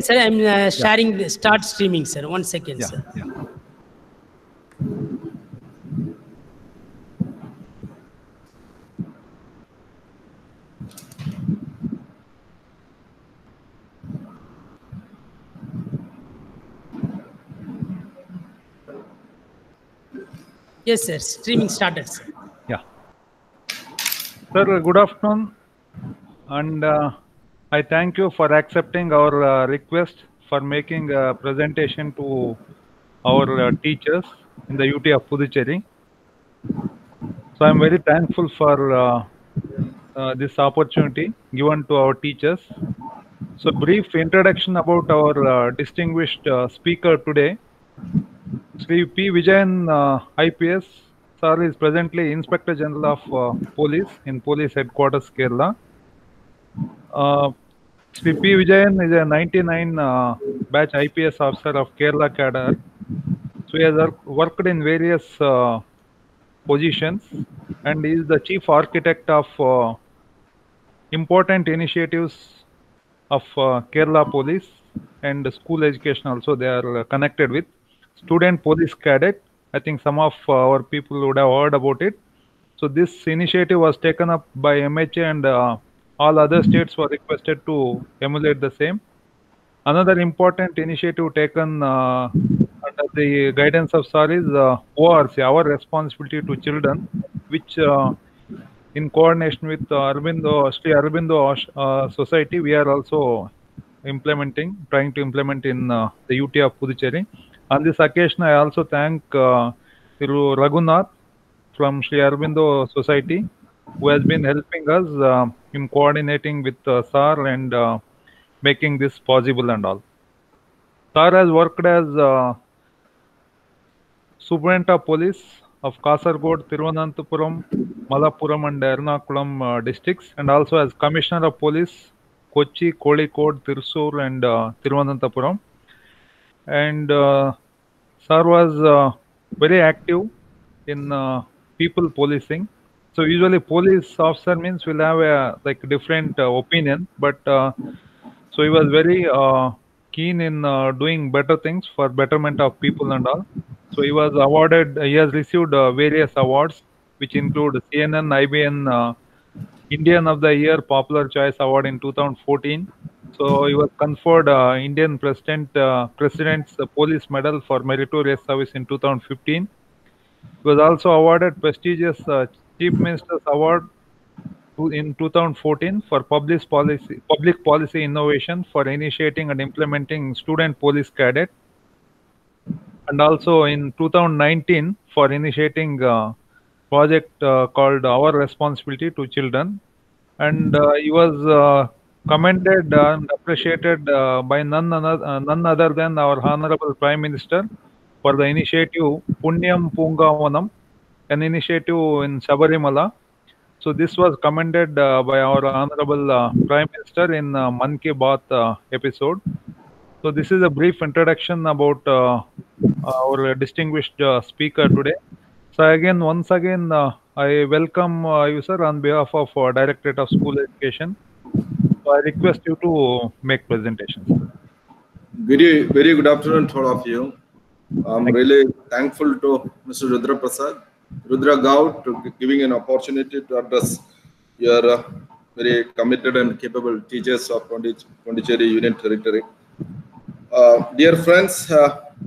Sir, I'm sharing, start streaming, sir. 1 second, Yeah, sir. yeah. Yes, sir. Streaming started, sir. Yeah. Sir, good afternoon, and I thank you for accepting our request for making a presentation to our teachers in the UT of Puducherry. So I'm very thankful for this opportunity given to our teachers. So brief introduction about our distinguished speaker today. Sri P. Vijayan IPS, sir is presently Inspector General of Police in Police Headquarters, Kerala. Sri P. Vijayan is a 99 batch IPS officer of Kerala cadre. So he has worked in various positions and is the chief architect of important initiatives of Kerala Police and school education also. They are connected with student police cadet. I think some of our people would have heard about it. So this initiative was taken up by MHA and all other states were requested to emulate the same. Another important initiative taken under the guidance of SAR is ORC, our responsibility to children, which in coordination with Sri Aurobindo Society, we are also trying to implement in the UT of Puducherry. On this occasion, I also thank Thiru Raghunath from Sri Aurobindo Society, who has been helping us in coordinating with SAR and making this possible and all. SAR has worked as Superintendent of Police of Kasaragod, Thiruvananthapuram, Malappuram and Ernakulam districts, and also as Commissioner of Police, Kochi, Kozhikode, Thrissur and Thiruvananthapuram. And Sir was very active in people policing. So usually police officer means will have a different opinion, but so he was very keen in doing better things for betterment of people and all. So he was awarded, he has received various awards, which include CNN, IBN Indian of the Year Popular Choice Award in 2014. So he was conferred Indian President's Police Medal for Meritorious Service in 2015. He was also awarded prestigious Chief Minister's Award in 2014 for public policy innovation for initiating and implementing student police cadet, and also in 2019 for initiating a project called Our Responsibility to Children. And he was commended and appreciated by none other than our Honorable Prime Minister for the initiative Punyam Pungavanam, an initiative in Sabarimala. So this was commended by our Honorable Prime Minister in Man Ki Baat episode. So this is a brief introduction about our distinguished speaker today. So once again, I welcome you, sir, on behalf of Directorate of School Education. So I request you to make presentations. Very good afternoon to all of you. I'm really thankful to Mr. Rudra Prasad, Rudra Gaud, to giving an opportunity to address your very committed and capable teachers of Pondicherry Union Territory. Dear friends,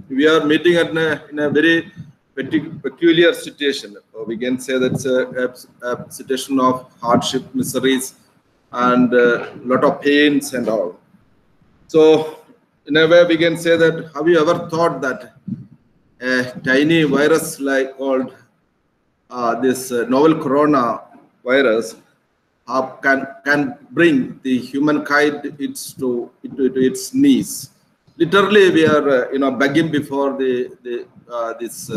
we are meeting in a very peculiar situation. We can say that's a situation of hardship, miseries, and a lot of pains and all. So, in a way, we can say that, have you ever thought that a tiny virus called this novel corona virus can bring the humankind into its knees? Literally, we are begging before this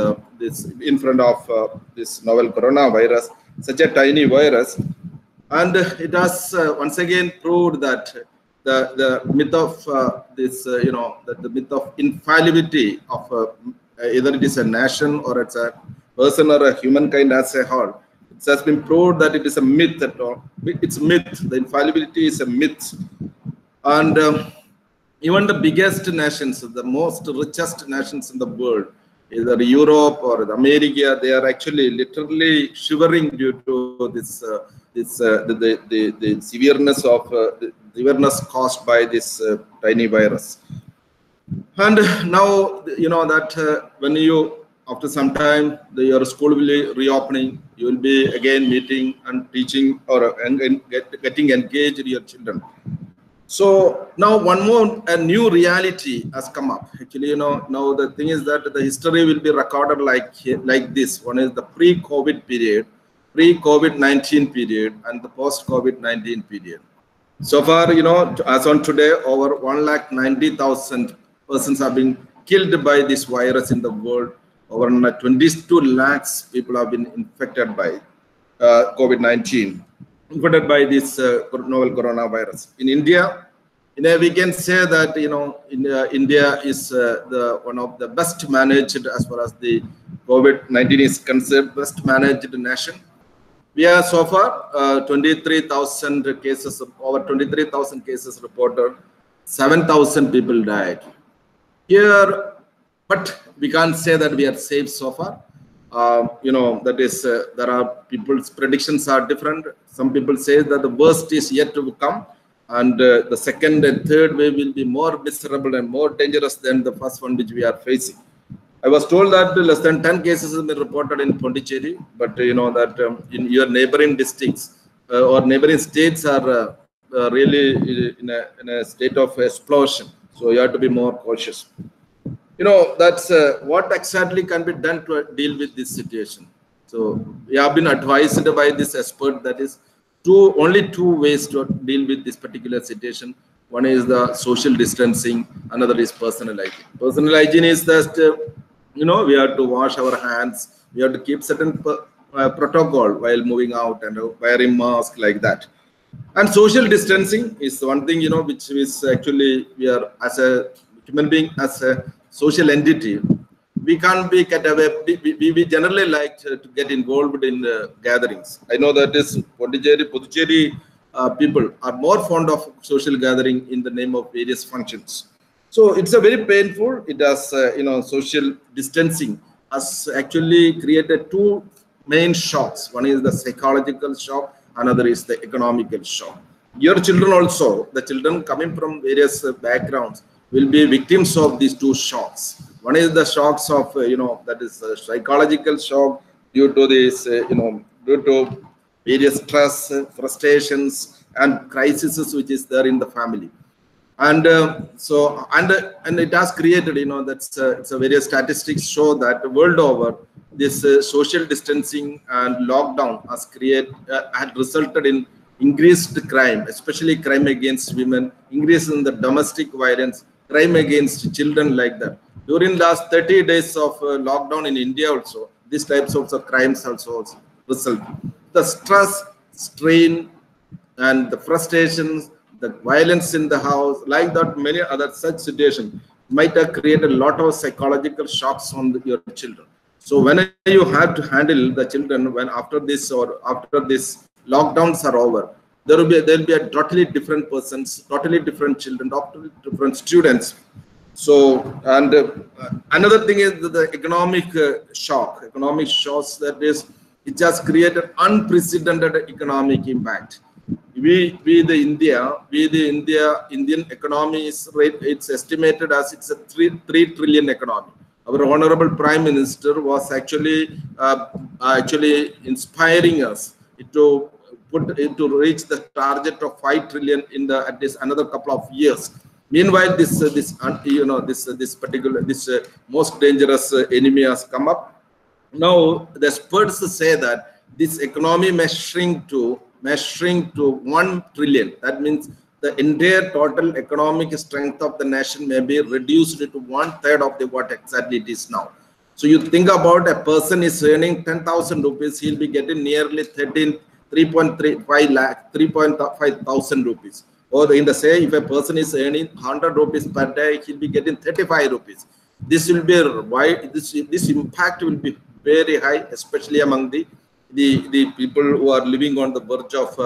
in front of this novel coronavirus, such a tiny virus, and it has once again proved that the myth of the myth of infallibility of either it is a nation or it's a person or a humankind as a whole. It has been proved that it is a myth at all. It's a myth. The infallibility is a myth, and even the biggest nations, the most richest nations in the world, either Europe or America, they are actually literally shivering due to this the severeness of the severeness caused by this tiny virus. And now you know that when you, after some time, your school will be reopening, you will be again meeting and teaching or getting engaged with your children. So now a new reality has come up. Actually, you know, now the thing is that the history will be recorded like this. One is the pre-COVID period, pre-COVID-19 period, and the post-COVID-19 period. So far, you know, as on today, over 190,000 persons have been killed by this virus in the world. Over 22 lakhs people have been infected by COVID-19. Infected by this novel coronavirus. In India, you know, we can say that, you know, India is one of the best managed, as far as the COVID-19 is concerned, best managed nation. We are so far 23,000 cases, over 23,000 cases reported, 7,000 people died. Here, but we can't say that we are safe so far. You know, that is, there are people's predictions are different. Some people say that the worst is yet to come, and the second and third wave will be more miserable and more dangerous than the first one which we are facing. I was told that less than 10 cases have been reported in Pondicherry, but you know that in your neighboring districts or neighboring states are really in a state of explosion. So you have to be more cautious. You know, that's what exactly can be done to deal with this situation. So we have been advised by this expert that is only two ways to deal with this particular situation. One is the social distancing, another is personal hygiene. Personal hygiene is that, you know, we have to wash our hands, we have to keep certain protocol while moving out and wearing mask like that. And social distancing is one thing, you know, which is actually, we are as a human being, as a social entity, we can't be get away. We generally like to get involved in gatherings. I know that is Puducherry people are more fond of social gathering in the name of various functions. So it's a very painful. It has you know, social distancing has actually created two main shocks. One is the psychological shock, another is the economical shock. Your children also, the children coming from various backgrounds, will be victims of these two shocks. One is the shocks of, you know, that is a psychological shock due to this, you know, due to various stress, frustrations, and crises which is there in the family. And and it has created, you know, that's it's a various statistics show that the world over, this social distancing and lockdown has had resulted in increased crime, especially crime against women, increase in the domestic violence, crime against children like that. During last 30 days of lockdown in India also, these types of crimes also result. The stress, strain, and the frustrations, the violence in the house, like that, many other such situations might have created a lot of psychological shocks on your children. So when you have to handle the children, when after this lockdowns are over, there will be a totally different persons, totally different children, totally different students. So, and another thing is the economic shock. Economic shocks, that is, it just created unprecedented economic impact. The Indian economy is it's estimated as it's a 3 trillion economy. Our Honorable Prime Minister was actually inspiring us to reach the target of 5 trillion in at least another couple of years. Meanwhile, this most dangerous enemy has come up. Now the experts say that this economy may shrink to 1 trillion. That means the entire total economic strength of the nation may be reduced to 1/3 of what exactly it is now. So you think about a person is earning 10,000 rupees, he'll be getting nearly 3.5 thousand rupees. Or in the say, if a person is earning 100 rupees per day, he'll be getting 35 rupees. This will be why this impact will be very high, especially among the people who are living on the verge of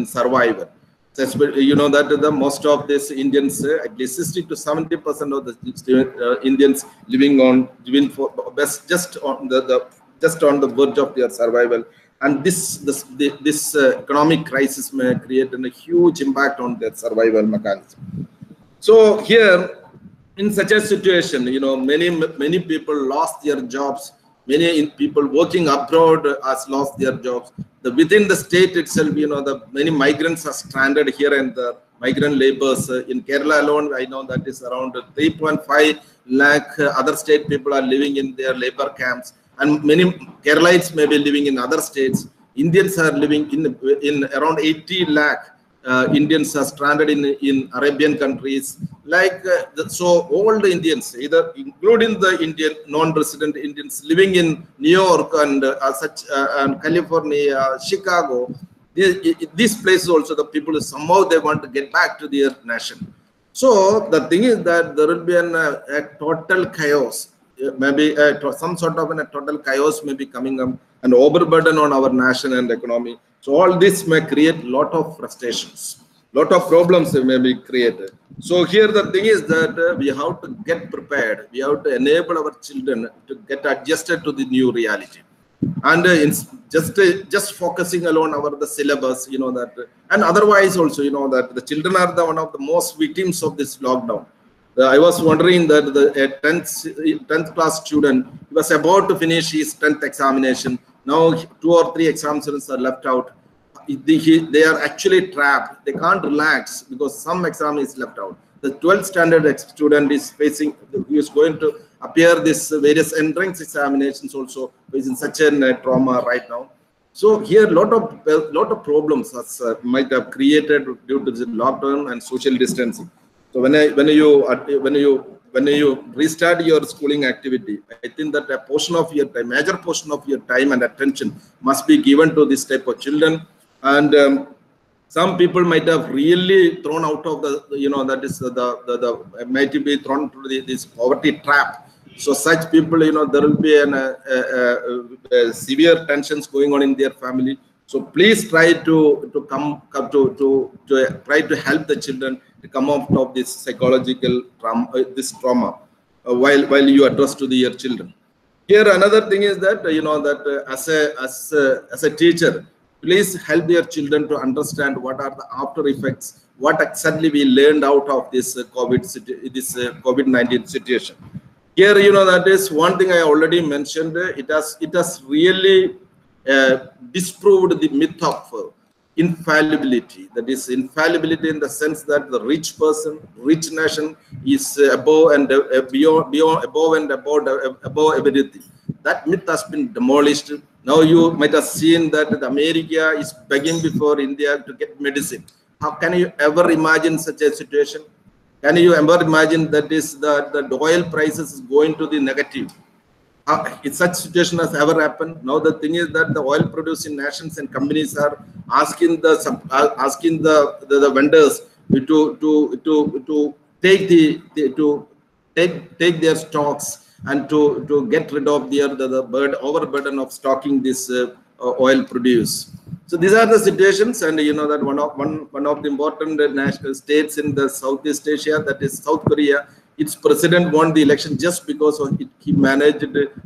survival. You know that the most of these Indians, at least 60 to 70% of the Indians living for best just on the verge of their survival. And this economic crisis may create a huge impact on their survival mechanism. So here, in such a situation, you know, many people lost their jobs. Many people working abroad has lost their jobs. Within the state itself, you know, many migrants are stranded here, and the migrant laborers in Kerala alone, I know that is around 3.5 lakh other state people are living in their labor camps, and many Keralites may be living in other states. Indians are living in around 80 lakh. Indians are stranded in Arabian countries, so all the Indians, either including the Indian non-resident Indians living in New York and and California, Chicago, these places also, the people somehow they want to get back to their nation. So the thing is that there will be a total chaos, maybe some sort of a total chaos may be coming up, and overburden on our nation and economy. So all this may create a lot of frustrations, lot of problems may be created. So here the thing is that we have to get prepared. We have to enable our children to get adjusted to the new reality. And just focusing alone over the syllabus, you know that, and otherwise also, you know that the children are one of the most victims of this lockdown. I was wondering that a 10th class student, he was about to finish his 10th examination. Now 2 or 3 examinations are left out. They are actually trapped. They can't relax because some exam is left out. The 12th standard student is facing, he is going to appear this various entrance examinations also, facing such a trauma right now. So here lot of problems might have created due to the lockdown and social distancing. So when you restart your schooling activity, I think that a portion of your time, major portion of your time and attention must be given to this type of children. And some people might have really thrown out of the, you know, that is might be thrown to this poverty trap. So such people, you know, there will be severe tensions going on in their family. So please try to try to help the children to come out of this psychological trauma, while you address to your children. Here another thing is that, you know, that as a teacher, please help your children to understand what are the after effects, what exactly we learned out of this COVID-19 situation. Here, you know, that is one thing I already mentioned. It has really disproved the myth of infallibility. That is infallibility in the sense that the rich person, rich nation is above and above everything. That myth has been demolished. Now you might have seen that America is begging before India to get medicine. How can you ever imagine such a situation? Can you ever imagine that the oil prices is going to the negative? If such situation has ever happened, now the thing is that the oil producing nations and companies are asking the vendors to take their stocks and to get rid of the overburden of stocking this oil produce. So these are the situations, and you know that one of the important national states in the Southeast Asia, that is South Korea, its president won the election just because he managed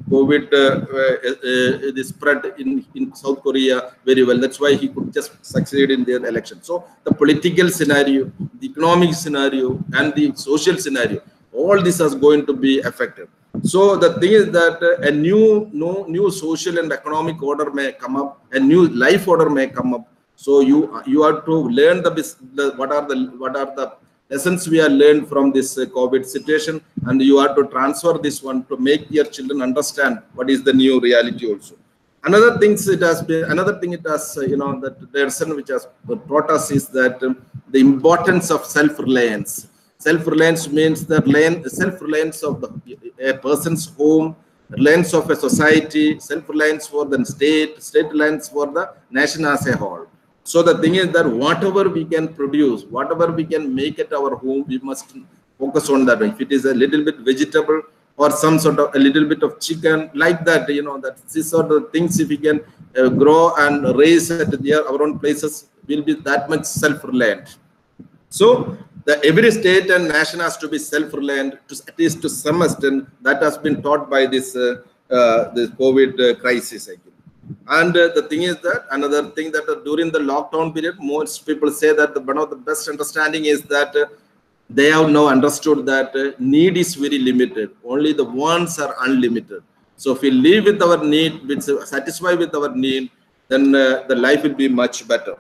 COVID, the spread in South Korea very well. That's why he could just succeed in their election. So the political scenario, the economic scenario, and the social scenario, all this is going to be affected. So the thing is that a new social and economic order may come up, a new life order may come up. So you have to learn what are the lessons we have learned from this COVID situation, and you have to transfer this one to make your children understand what is the new reality also. Another thing it has, you know, that the lesson which has taught us is that the importance of self-reliance. Self-reliance means the self-reliance of a person's home, reliance of a society, self-reliance for the state reliance for the nation as a whole. So the thing is that whatever we can produce, whatever we can make at our home, we must focus on that. If it is a little bit vegetable or some sort of a little bit of chicken, like that, that these sort of things, if we can grow and raise at our own places, will be that much self-reliant. So every state and nation has to be self-reliant, at least to some extent. That has been taught by this COVID crisis, I think. And the thing is that another thing that during the lockdown period, most people say that one of the best understanding is that they have now understood that need is very limited. Only the wants are unlimited. So if we live with our need, satisfy with our need, then the life will be much better.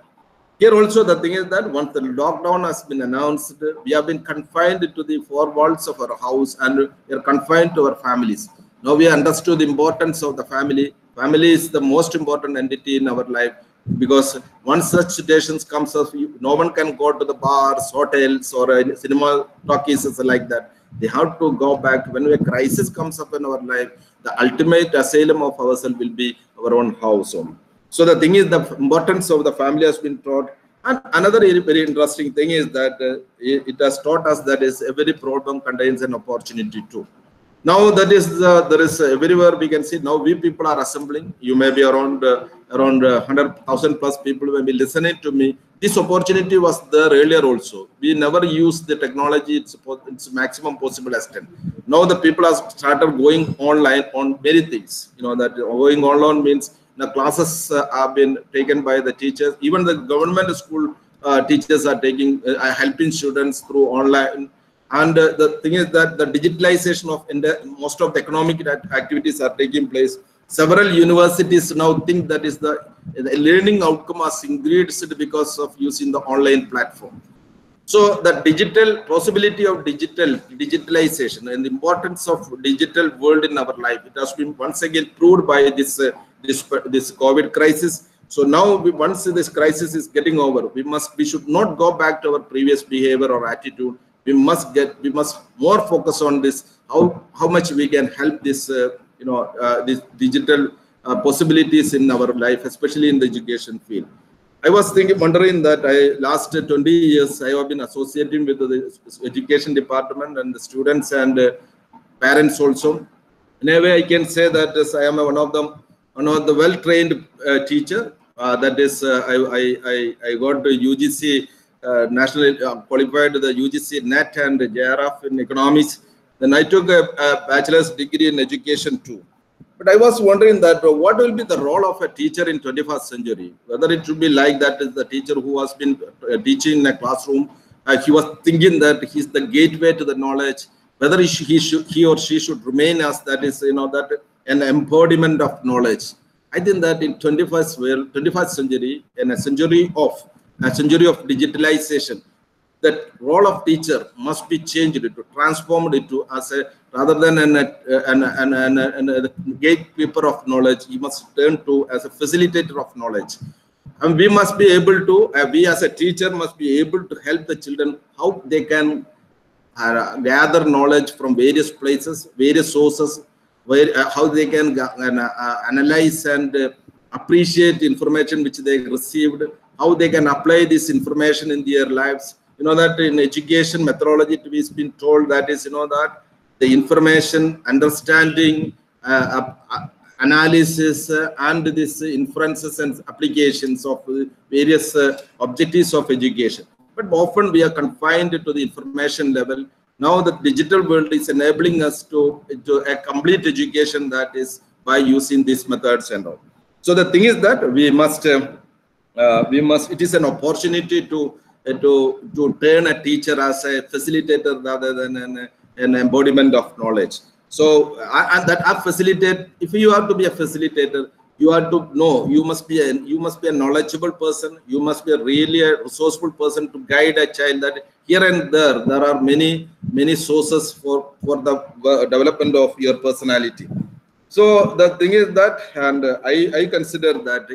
Here also the thing is that once the lockdown has been announced, we have been confined to the four walls of our house and we are confined to our families. Now we understood the importance of the family. Family is the most important entity in our life, because once such situations comes up, no one can go to the bars, hotels, or cinema talkies like that. They have to go back. When a crisis comes up in our life, the ultimate asylum of ourselves will be our own house only. So the thing is, the importance of the family has been taught. And another very interesting thing is that it has taught us that every problem contains an opportunity too. Now that is there is everywhere we can see. Now we people are assembling. You may be around 100,000 plus people may be listening to me. This opportunity was there earlier also. We never used the technology its maximum possible extent. Now the people have started going online on many things. That going online means the classes have been taken by the teachers. Even the government school teachers are taking helping students through online. And the thing is that the digitalization of most of the economic activities are taking place. Several universities now think that is the learning outcome has increased because of using the online platform. So the possibility of digitalization and the importance of digital world in our life, it has been once again proved by this COVID crisis. So now once this crisis is getting over, we should not go back to our previous behavior or attitude. We must more focus on this, how much we can help this these digital possibilities in our life, especially in the education field. I was wondering that last 20 years I have been associating with the education department and the students and parents also. In a way, I can say that I am one of the well-trained teacher. That is, I got the UGC. National qualified the UGC NET and JRF in economics. Then I took a bachelor's degree in education too. But I was wondering that what will be the role of a teacher in 21st century? Whether it should be like that is the teacher who has been teaching in a classroom. He was thinking that he's the gateway to the knowledge. Whether he or she should remain as that is that an embodiment of knowledge. I think that in 21st century, in a century of digitalization, that role of teacher must be changed to transformed into as a rather than a gatekeeper of knowledge. He must turn to as a facilitator of knowledge, and we must be able to we as a teacher must be able to help the children how they can gather knowledge from various places, various sources, how they can analyze and appreciate information which they received, how they can apply this information in their lives. That in education methodology it is been told that is that the information, understanding, analysis, and this inferences and applications of various objectives of education. But often we are confined to the information level. Now the digital world is enabling us to a complete education, that is by using these methods and all. So the thing is that we must it is an opportunity to turn a teacher as a facilitator rather than an embodiment of knowledge. So if you have to be a facilitator, you have to know, you must be a knowledgeable person. You must be really a resourceful person to guide a child. That here and there are many sources for the development of your personality. So the thing is that, and I consider that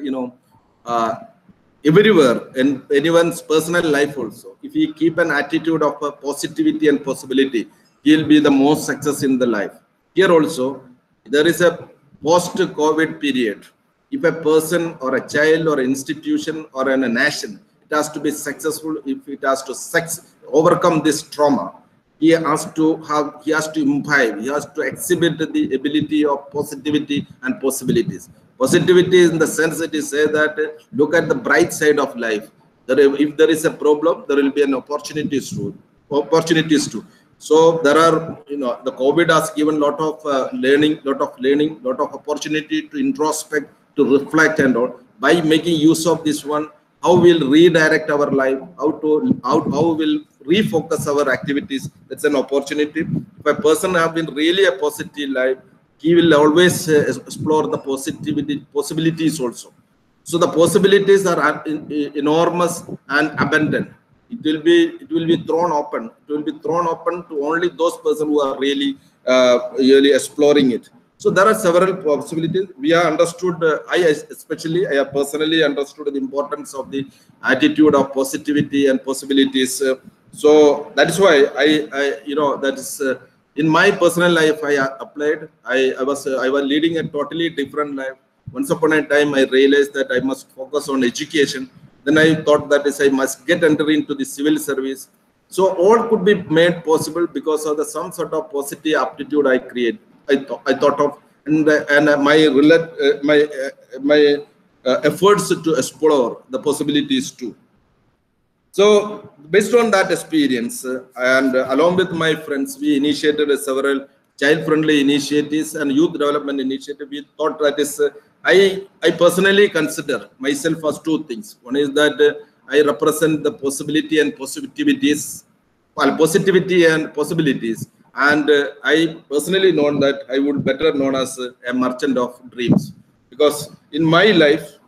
everywhere in anyone's personal life also, if he keep an attitude of positivity and possibility, he'll be the most success in the life. Here also, there is a post-COVID period. If a person or a child or an institution or a nation, it has to be successful, if it has to overcome this trauma, he has to imbibe, he has to exhibit the ability of positivity and possibilities. Positivity in the sense that is say that look at the bright side of life. That if there is a problem, there will be an opportunities too. So there are, the COVID has given lot of learning, lot of opportunity to introspect, to reflect and all. By making use of this one, how we'll redirect our life, how we'll refocus our activities. That's an opportunity. If a person have been really a positive life, he will always explore the possibilities also. So the possibilities are enormous and abundant. It will be thrown open. It will be thrown open to only those persons who are really exploring it. So there are several possibilities. We have understood. I have personally understood the importance of the attitude of positivity and possibilities. So that is why that is in my personal life I applied. I was leading a totally different life. Once upon a time, I realized that I must focus on education. Then I thought that I must enter into the civil service. So all could be made possible because of some sort of positive aptitude I create. I thought of, and my efforts to explore the possibilities too. So based on that experience, and along with my friends, we initiated several child-friendly initiatives and youth development initiatives. We thought that is, I personally consider myself as two things. One is that I represent the possibility and positivities, positivity and possibilities. And I personally know that I would better known as a merchant of dreams, because in my life,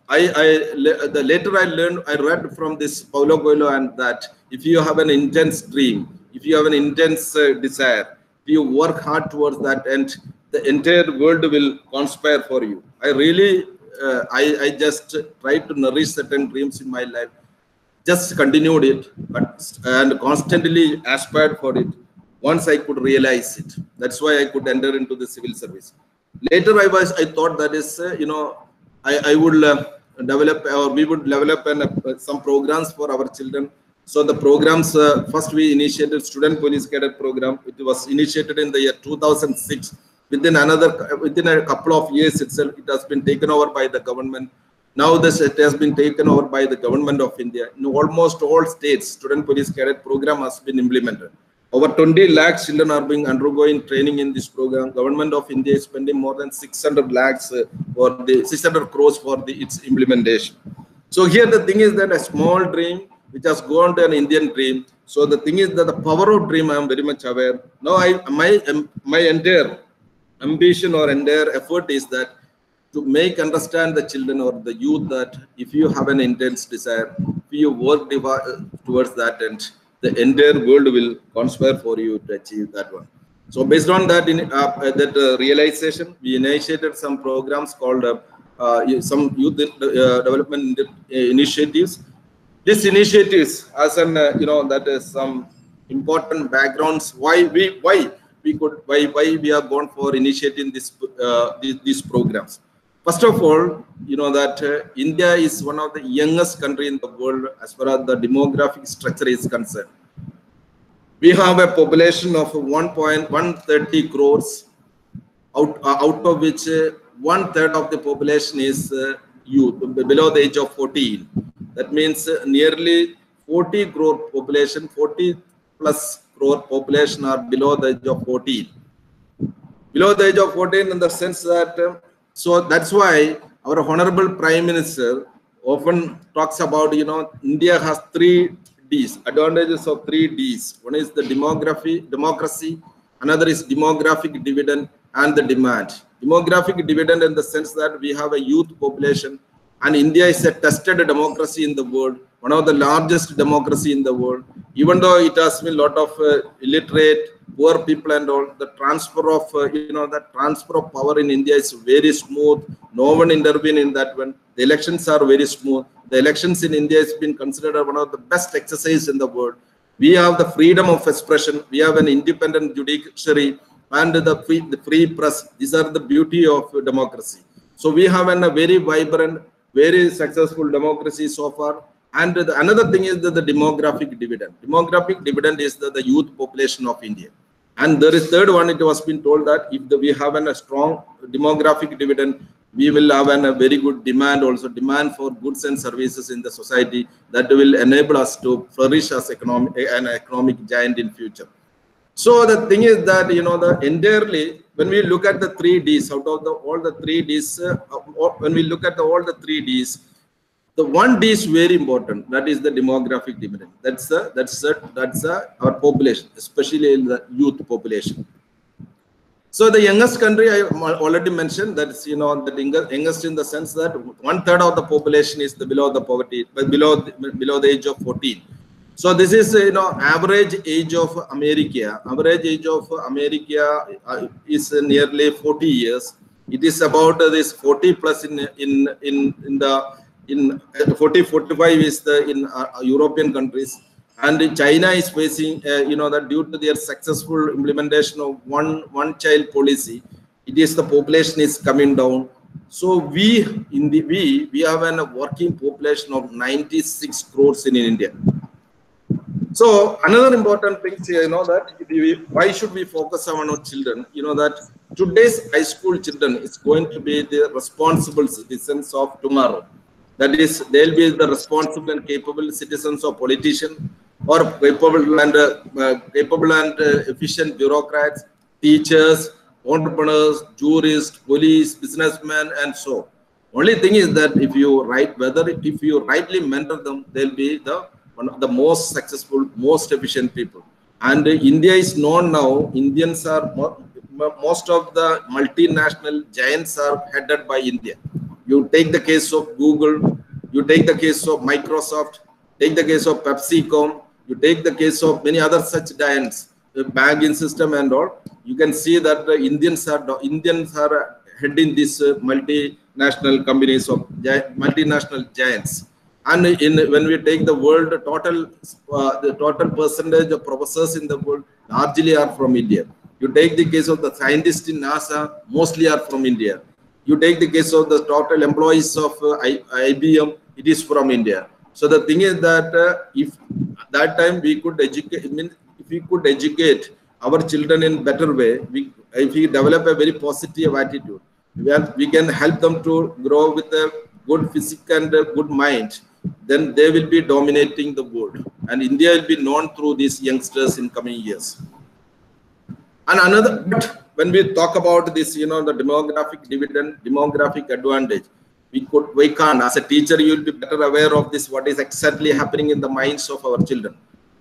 later I read from this Paulo Coelho, and that if you have an intense dream, if you have an intense desire, if you work hard towards that, and the entire world will conspire for you. I really, I just tried to nourish certain dreams in my life, just continued it, and constantly aspired for it. Once I could realize it, that's why I could enter into the civil service. Later, I thought that is, I would develop, or we would develop some programs for our children. So the programs, first we initiated student police cadet program. It was initiated in the year 2006. Within a couple of years itself, it has been taken over by the government. Now it has been taken over by the government of India. In almost all states, student police cadet program has been implemented. Over 20 lakh children are being undergoing training in this program. Government of India is spending more than 600 lakhs for the 600 crores for its implementation. So here the thing is that a small dream which has gone to an Indian dream. So the thing is that the power of dream, I am very much aware. Now my entire ambition or entire effort is that to make understand the children or the youth that if you have an intense desire, if you work towards that, and the entire world will conspire for you to achieve that one. So based on that, realization, we initiated some programs called some youth development initiatives. These initiatives, as an that is some important backgrounds why we have gone for initiating these programs. First of all, that India is one of the youngest country in the world as far as the demographic structure is concerned. We have a population of 1.130 crores, out of which 1/3 of the population is youth below the age of 14. That means nearly 40 crore population, 40 plus crore population are below the age of 14. Below the age of 14 in the sense that, so that's why our Honorable Prime Minister often talks about, India has 3 Ds, advantages of 3 Ds. One is the democracy, another is demographic dividend, and the demand. Demographic dividend in the sense that we have a youth population, and India is a tested democracy in the world, one of the largest democracy in the world. Even though it has been a lot of illiterate, poor people and all, the transfer of power in India is very smooth. No one intervene in that one. The elections are very smooth. The elections in India has been considered one of the best exercise in the world. We have the freedom of expression. We have an independent judiciary and the free press. These are the beauty of democracy. So we have a very vibrant, very successful democracy so far. And another thing is the demographic dividend. Demographic dividend is the youth population of India. And there is third one, it was been told that if we have a strong demographic dividend, we will have a very good demand, also demand for goods and services in the society that will enable us to flourish as an economic giant in future. So the thing is that, you know, the entirely, when we look at the 3 Ds, out of all the 3 Ds, when we look at all the 3 Ds, the 1 D is very important. That is the demographic dividend. That's our population, especially in the youth population. So the youngest country I already mentioned, that's, you know, the youngest in the sense that 1/3 of the population is below the poverty, below the age of 14. So this is, you know, average age of America. Average age of America is nearly 40 years. It is about this 40 plus in 40-45 is in European countries, and China is facing, you know, that due to their successful implementation of one child policy, it is the population is coming down. So we have a working population of 96 crores in India. So another important thing, you know, that why should we focus on our children? You know that today's high school children is going to be the responsible citizens of tomorrow. That is, they'll be the responsible and capable citizens or politicians, or capable and efficient bureaucrats, teachers, entrepreneurs, jurists, police, businessmen, and so. Only thing is that if you rightly mentor them, they'll be one of the most successful, most efficient people. And India is known now. Indians are most of the multinational giants are headed by India. You take the case of Google, you take the case of Microsoft, take the case of PepsiCo, you take the case of many other such giants, the banking system and all. You can see that the Indians are heading these multinational companies of multinational giants. And when we take the world the total percentage of professors in the world largely are from India. You take the case of the scientists in NASA, mostly are from India. You take the case of the total employees of IBM, it is from India. So the thing is that if that time we could educate, if we could educate our children in better way, if we develop a very positive attitude, we can help them to grow with a good physique and a good mind, then they will be dominating the world. And India will be known through these youngsters in coming years. And when we talk about this, you know, the demographic dividend, demographic advantage, we can't, as a teacher, you will be better aware of this, what is exactly happening in the minds of our children.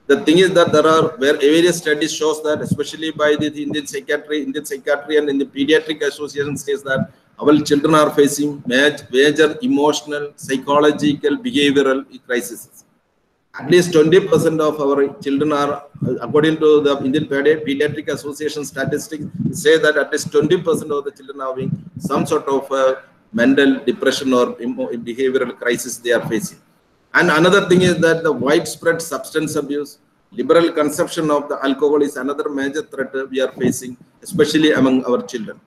The thing is that there are various studies shows that, especially by the Indian Psychiatry and in the Pediatric Association says that our children are facing major emotional, psychological, behavioral crises. At least 20% of our children are, according to the Indian Pediatric Association statistics, say that at least 20% of the children are having some sort of mental depression or behavioral crisis they are facing. And another thing is that the widespread substance abuse, liberal consumption of the alcohol is another major threat we are facing, especially among our children.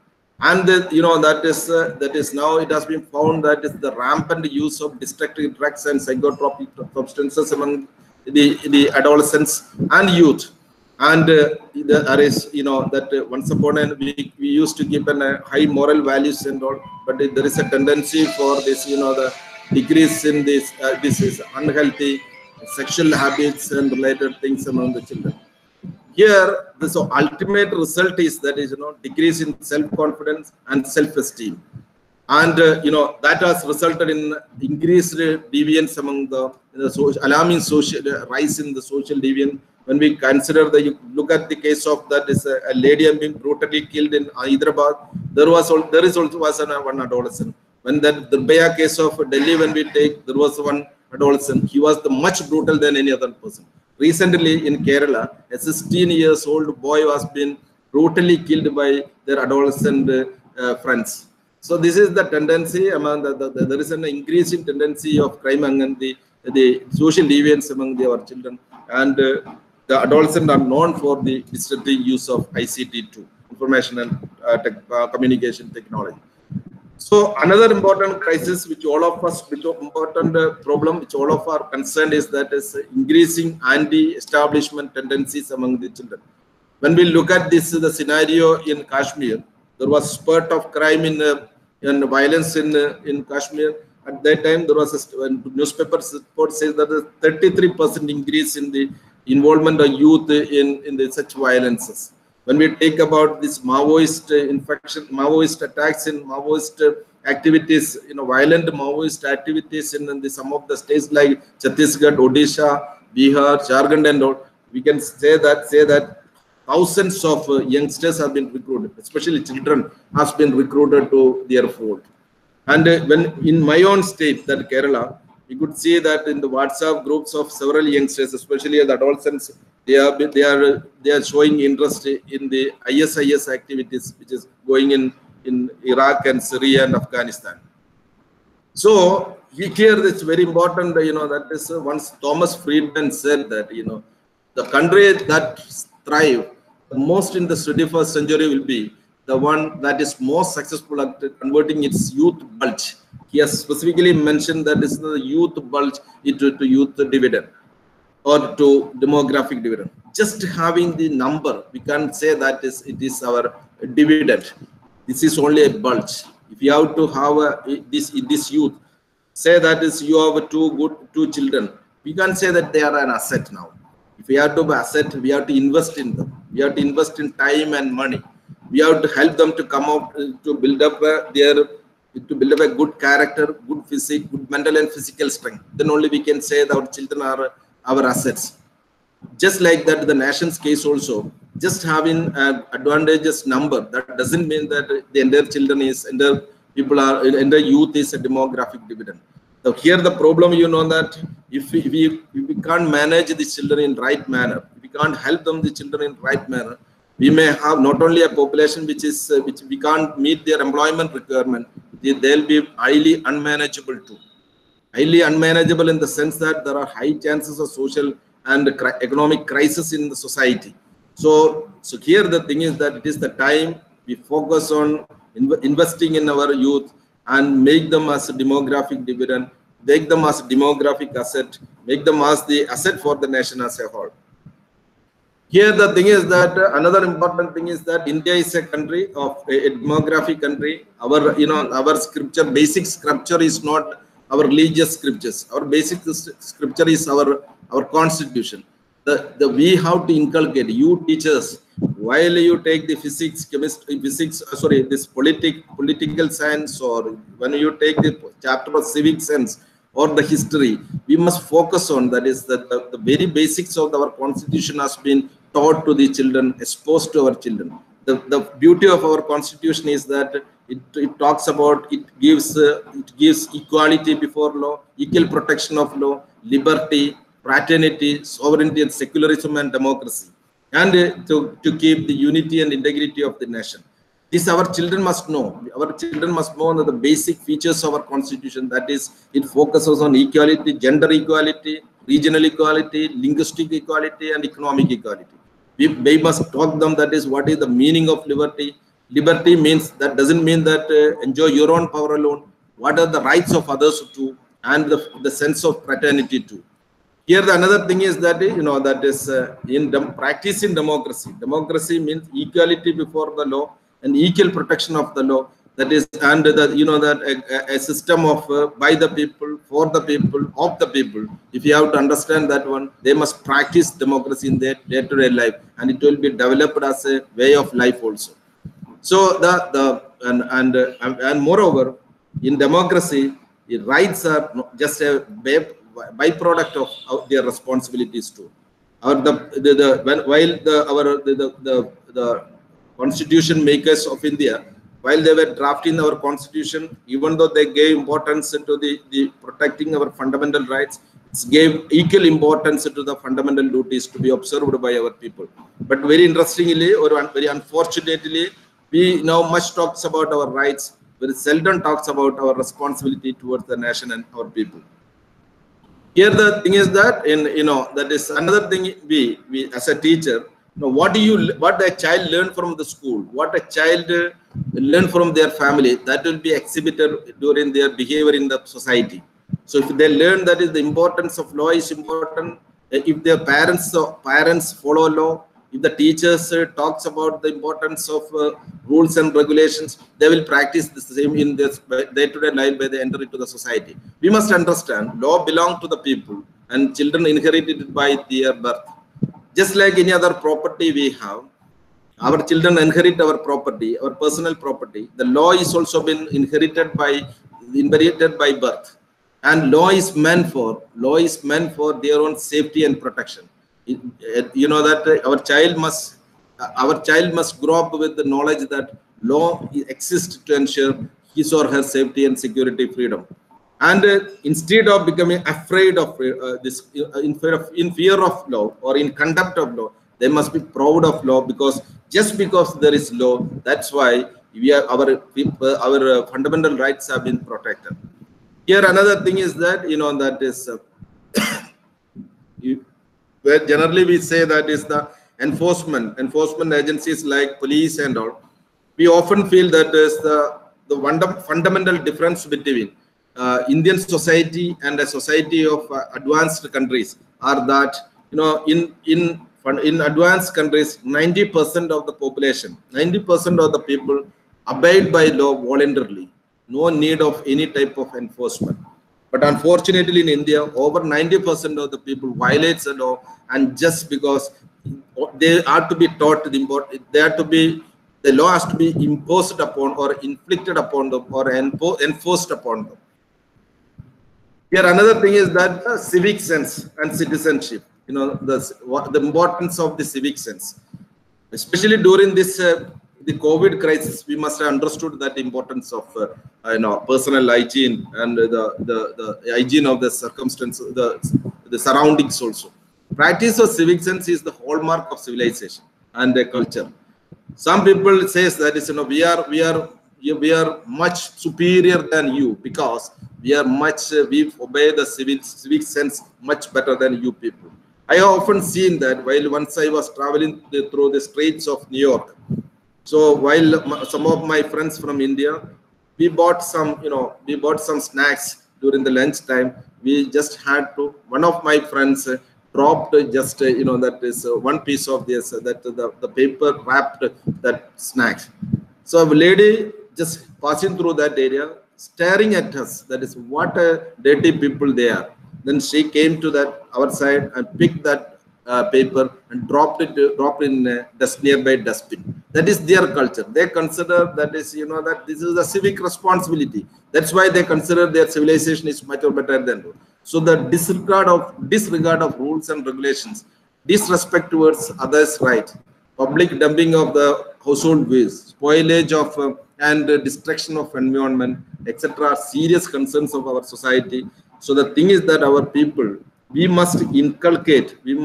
And you know, that is now it has been found that is the rampant use of destructive drugs and psychotropic substances among the adolescents and youth. And there is, you know, that once upon a we used to keep a high moral values and all, but there is a tendency for this, you know, the decrease in this is unhealthy sexual habits and related things among the children. Here, the ultimate result is that is, you know, decrease in self-confidence and self-esteem, and you know, that has resulted in increased deviance among the alarming social rise in the social deviance. When we consider you look at the case of that is a lady being brutally killed in Hyderabad, there is also one adolescent. When that the Nirbhaya case of Delhi, when we take, there was one adolescent. He was the much brutal than any other person. Recently in Kerala, a 16-year-old boy was been brutally killed by their adolescent friends. So this is the tendency among there is an increasing tendency of crime among the social deviance among our children, and the adolescents are known for the destructive use of ICT too, information and communication technology. So another important crisis, which all of us, which important problem, which all of our concerned is that is increasing anti-establishment tendencies among the children. When we look at this, the scenario in Kashmir, there was spurt of crime in violence in Kashmir. At that time, there was a newspaper report says that a 33% increase in the involvement of youth in such violences. When we take about this Maoist infection, Maoist attacks in Maoist activities, violent Maoist activities in some of the states like Chhattisgarh, Odisha, Bihar, Jharkhand, and all, we can say that thousands of youngsters have been recruited, especially children, has been recruited to their fold. And when in my own state, that Kerala, we could see that in the WhatsApp groups of several youngsters, especially the adolescents, they are showing interest in the ISIS activities, which is going in Iraq and Syria and Afghanistan. So here it's very important, that is once Thomas Friedman said that, the country that thrive the most in the 21st century will be the one that is most successful at converting its youth bulge. He has specifically mentioned that is the youth bulge into youth dividend or to demographic dividend. Just having the number, we can't say that it is our dividend. This is only a bulge. If you have to have this youth, say that is you have two children, we can't say that they are an asset now. If we have to be asset, we have to invest in them. We have to invest in time and money. We have to help them to come out to build up a good character, good physique, good mental and physical strength. Then only we can say that our children are our assets. Just like that, the nation's case also, just having an advantageous number, that doesn't mean that the entire children is, entire youth is a demographic dividend. So here the problem, that if we can't manage the children in right manner, if we can't help them the children in right manner, we may have not only a population which we can't meet their employment requirement, they'll be highly unmanageable too. Highly unmanageable in the sense that there are high chances of social and economic crisis in the society. So here the thing is that it is the time we focus on investing in our youth and make them as a demographic dividend, make them as a demographic asset, make them as the asset for the nation as a whole. Here the thing is that another important thing is that India is a country of a demographic country. Our scripture, basic scripture is not our religious scriptures. Our basic scripture is our constitution. We have to inculcate, you teachers, while you take the this political science, or when you take the chapter of civic sense or the history, we must focus on that is that the very basics of our constitution has been taught to the children, exposed to our children. The beauty of our constitution is that it talks about, it gives equality before law, equal protection of law, liberty, fraternity, sovereignty and secularism and democracy, and to keep the unity and integrity of the nation. This our children must know. Our children must know the basic features of our constitution. That is, it focuses on equality, gender equality, regional equality, linguistic equality, and economic equality. We must talk them, that is, what is the meaning of liberty. Liberty means, that doesn't mean that enjoy your own power alone. What are the rights of others too, and the sense of fraternity too. Here the another thing is that, that is in practice in democracy. Democracy means equality before the law and equal protection of the law. That is, and that a system of by the people, for the people, of the people. If you have to understand that one, they must practice democracy in their day-to-day life, and it will be developed as a way of life also. So and moreover, in democracy, the rights are just a byproduct of their responsibilities too. The constitution makers of India, while they were drafting our constitution, even though they gave importance to the protecting our fundamental rights, it gave equal importance to the fundamental duties to be observed by our people. But very interestingly, or very unfortunately, we now much talks about our rights, very seldom talks about our responsibility towards the nation and our people. Here the thing is that that is another thing we as a teacher, what a child learn from the school, what a child learn from their family, that will be exhibited during their behavior in the society. So if they learn that is the importance of law is important, if their parents follow law, if the teachers talks about the importance of rules and regulations, they will practice the same in their day-to-day life by they enter into the society. We must understand law belongs to the people and children inherited it by their birth. Just like any other property we have, our children inherit our property, our personal property. The law is also been inherited by birth. And law is meant for their own safety and protection. You know that our child must grow up with the knowledge that law exists to ensure his or her safety and security, freedom. And instead of becoming afraid of in fear of law or in contempt of law, they must be proud of law, because just because there is law, that's why our fundamental rights have been protected. Here another thing is that where generally we say that is the enforcement agencies like police and all. We often feel that is the fundamental difference between Indian society and a society of advanced countries are that in advanced countries 90% of the population, 90% of the people abide by law voluntarily. No need of any type of enforcement. But unfortunately in India, over 90% of the people violates the law, and just because they are to be taught the law has to be imposed upon or inflicted upon them or enforced upon them. Here another thing is that civic sense and citizenship. The importance of the civic sense, especially during this the COVID crisis, we must have understood that importance of personal hygiene and the hygiene of the circumstances, the surroundings also. Practice of civic sense is the hallmark of civilization and the culture. Some people say that we are much superior than you because we obey the civic sense much better than you people. I have often seen that while once I was traveling through the streets of New York. So while some of my friends from India, we bought some snacks during the lunch time. We just had to, one of my friends dropped just that is one piece of this the paper wrapped that snacks. So a lady just passing through that area, staring at us. That is what dirty people they are. Then she came to our side and picked that paper and dropped in nearby dustbin. That is their culture. They consider that is that this is a civic responsibility. That's why they consider their civilization is much better than you. So the disregard of rules and regulations, disrespect towards others' right, public dumping of the household waste, spoilage of and destruction of environment, etc., are serious concerns of our society. So the thing is that our people, we must inculcate and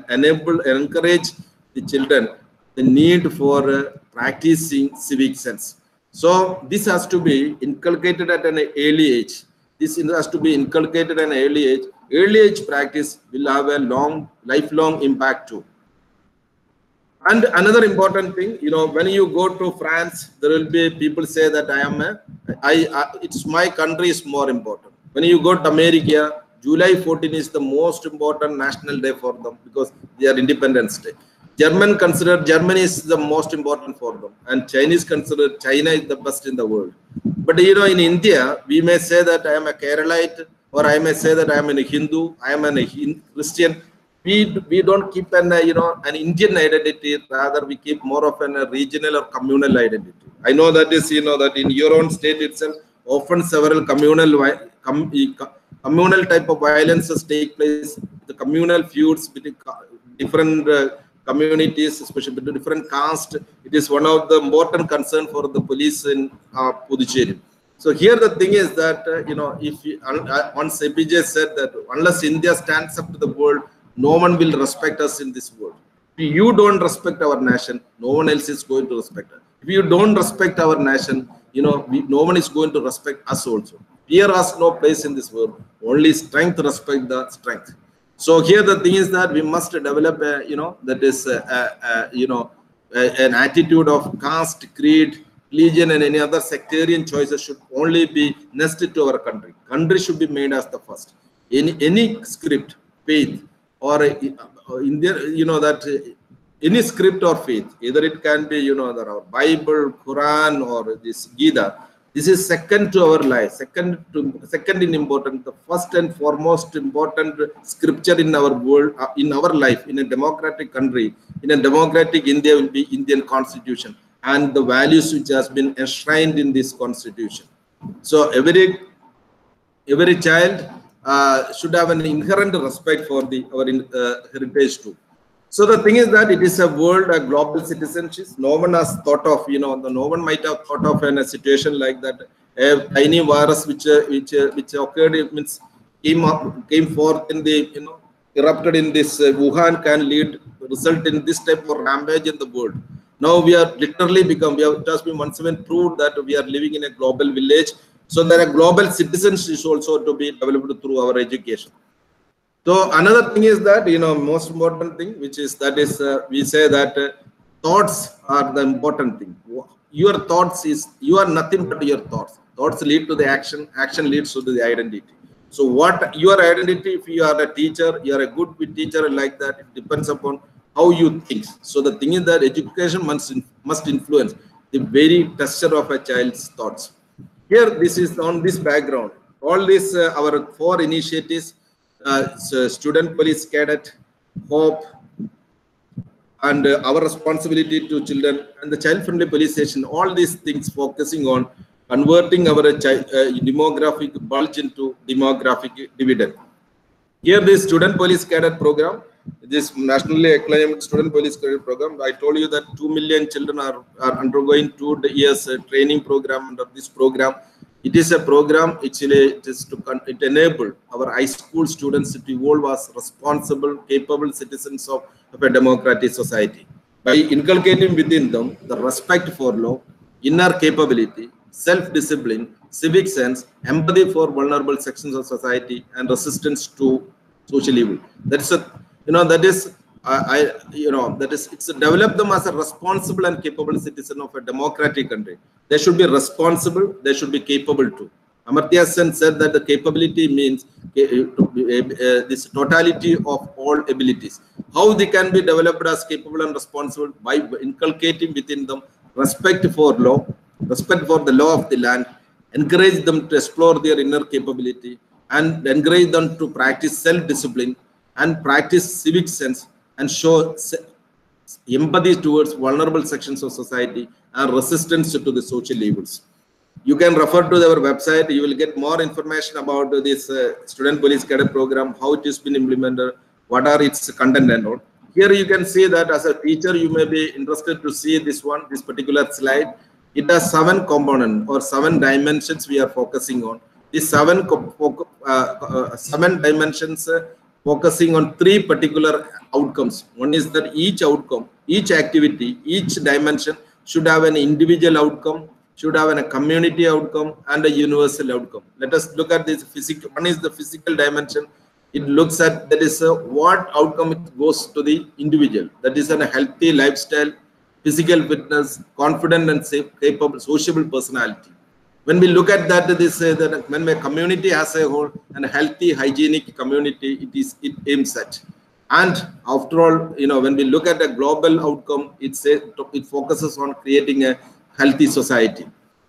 encourage the children the need for practicing civic sense. So this has to be inculcated at an early age. This has to be inculcated at an early age. Early age practice will have a lifelong impact too. And another important thing, when you go to France, there will be people say that it's my country is more important. When you go to America, July 14 is the most important national day for them because they are Independence Day. Germany is the most important for them, and Chinese consider China is the best in the world. But in India, we may say that I am a Keralite, or I may say that I am a Hindu, I am a Christian. We don't keep an Indian identity, rather we keep more of a regional or communal identity. I know that is that in your own state itself, often several communal type of violences take place, the communal feuds between different communities, especially between different castes. It is one of the important concern for the police in Puducherry. So here the thing is that once APJ said that unless India stands up to the world, no one will respect us in this world. If you don't respect our nation, no one else is going to respect us. If you don't respect our nation, no one is going to respect us also. Fear has no place in this world. Only strength respect the strength. So here the thing is that we must develop an attitude of caste, creed, religion, and any other sectarian choices should only be nested to our country. Country should be made as the first. In any script, faith, or Indian, that any script or faith, either it can be, our Bible, Quran, or this Gita. This is second to our life, second in importance. The first and foremost important scripture in our world, in our life, in a democratic country, in a democratic India, will be Indian Constitution and the values which has been enshrined in this Constitution. So every child should have an inherent respect for our heritage too. So the thing is that it is a world, a global citizenship. No one has thought of, no one might have thought of in a situation like that. A tiny virus which occurred, it means came forth in the, erupted in this Wuhan can result in this type of rampage in the world. Now we are literally it has been once again proved that we are living in a global village. So there are global citizens is also to be developed through our education. So another thing is that, most important thing, which is we say that thoughts are the important thing. Your thoughts you are nothing but your thoughts. Thoughts lead to the action. Action leads to the identity. So what your identity, if you are a teacher, you are a good teacher like that, it depends upon how you think. So the thing is that education must influence the very texture of a child's thoughts. Here, this is on this background. All these our 4 initiatives. So student police cadet, hope, and our responsibility to children, and the child-friendly police station, all these things focusing on converting our demographic bulge into demographic dividend. Here, this student police cadet program, this nationally acclaimed student police cadet program, I told you that 2 million children are undergoing 2 years training program under this program. It is a program it enable our high school students to evolve as responsible, capable citizens of a democratic society by inculcating within them the respect for law, inner capability, self-discipline, civic sense, empathy for vulnerable sections of society, and resistance to social evil. That's it's to develop them as a responsible and capable citizen of a democratic country. They should be responsible, they should be capable too. Amartya Sen said that the capability means this totality of all abilities. How they can be developed as capable and responsible? By inculcating within them respect for law, respect for the law of the land, encourage them to explore their inner capability, and encourage them to practice self-discipline and practice civic sense and show empathy towards vulnerable sections of society and resistance to the social evils. You can refer to our website. You will get more information about this student police cadet program, how it has been implemented, what are its content and all. Here you can see that as a teacher, you may be interested to see this particular slide. It has 7 components or 7 dimensions we are focusing on. These 7 dimensions focusing on 3 particular outcomes. One is that each outcome, each activity, each dimension should have an individual outcome, should have a community outcome, and a universal outcome. Let us look at this physical. One is the physical dimension. It looks at that is what outcome it goes to the individual. That is a healthy lifestyle, physical fitness, confident and safe, capable, sociable personality. When we look at that, that when a community has a whole and a healthy, hygienic community, it aims at. And after all, when we look at a global outcome, it focuses on creating a healthy society.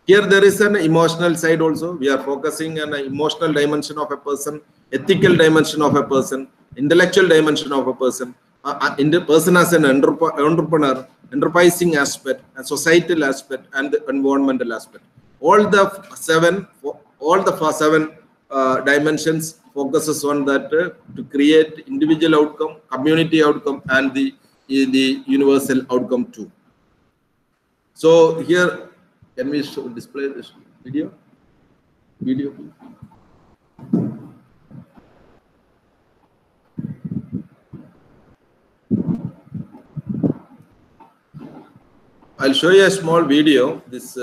Here there is an emotional side also. We are focusing on an emotional dimension of a person, ethical dimension of a person, intellectual dimension of a person, person as an entrepreneur, enterprising aspect, a societal aspect, and the environmental aspect. All the 7 dimensions focuses on that to create individual outcome, community outcome, and the universal outcome too. So here, can we display this video? I'll show you a small video. This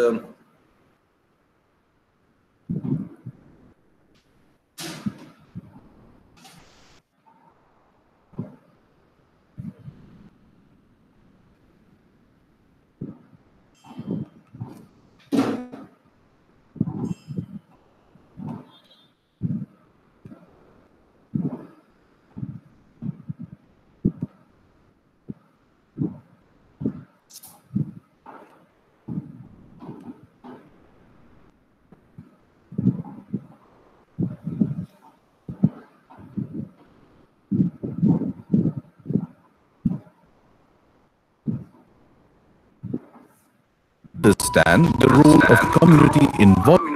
understand the role of community involvement.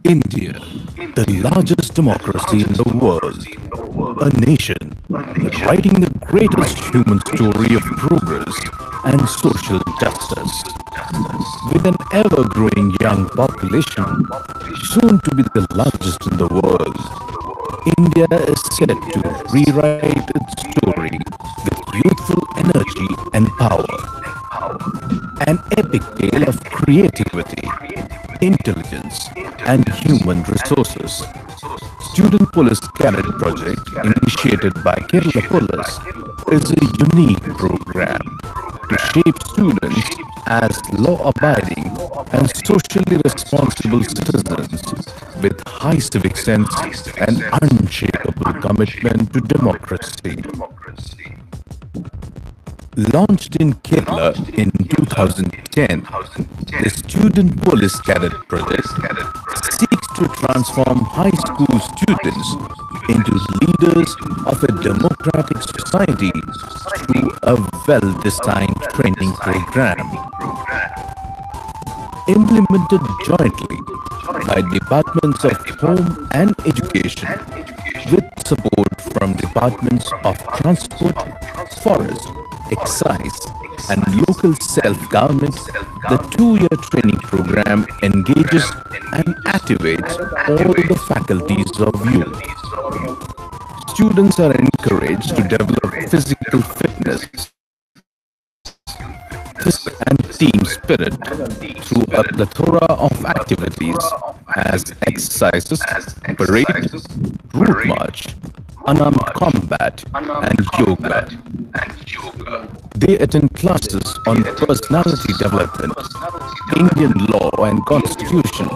India, the largest democracy in the world, a nation writing the greatest human story of progress and social justice. With an ever-growing young population, soon to be the largest in the world, India is set to rewrite its story with youthful energy and power. An epic tale of creativity, intelligence, and human resources. Student Police Cadet Project, initiated by Kerala Police, is a unique program to shape students as law-abiding and socially responsible citizens with high civic sense and unshakable commitment to democracy. Launched in Kerala in 2010, the Student Police Cadet Project seeks to transform high school students into leaders of a democratic society through a well-designed training program. Implemented jointly by Departments of Home and Education with support from Departments of Transport, Forest, Excise and local self-government, the 2-year training program engages and activates all the faculties of youth. Students are encouraged to develop physical fitness and team spirit through a plethora of activities as exercises, parade, route march, unarmed combat, and yoga. They attend classes on personality development, Indian law and constitution,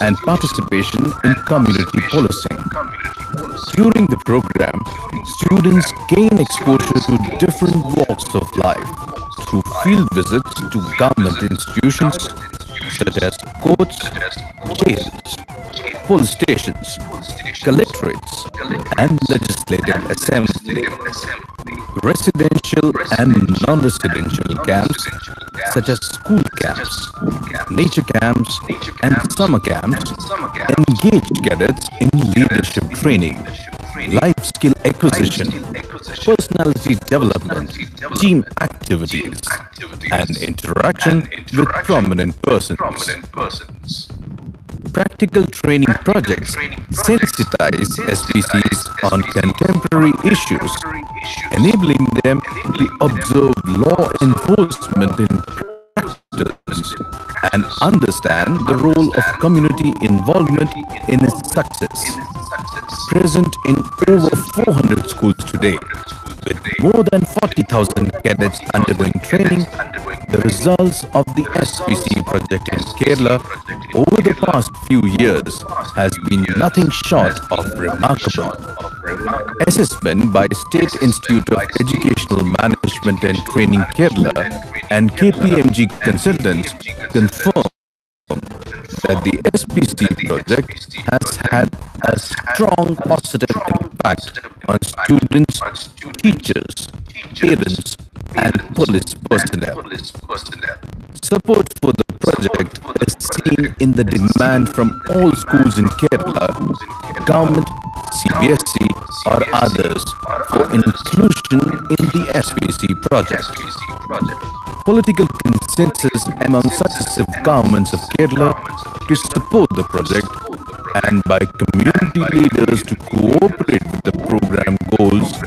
and participation in community policing. During the program, students gain exposure to different walks of life through field visits to government institutions such as courts, jails, police stations, collectorates, and legislative assembly. Residential and non-residential camps such as school camps, nature camps, and summer camps engage cadets in leadership training, life skill acquisition, personality development, team activities, and interaction with prominent persons. Practical training projects sensitize SPCs on contemporary issues, enabling them to observe law enforcement in practice and understand the role of community involvement in its success. Present in over 400 schools today, with more than 40,000 cadets undergoing training, the results of the SPC project in Kerala over the past few years has been nothing short of remarkable. Assessment by State Institute of Educational Management and Training Kerala and KPMG consultants confirm that the SPC project has had a strong positive impact on students, teachers, parents, and police personnel. Support for the project is seen in the demand from all schools in Kerala, government, CBSE, or others for inclusion in the SPC project. Political consensus among successive governments of Kerala to support the project and by community leaders to cooperate with the program goals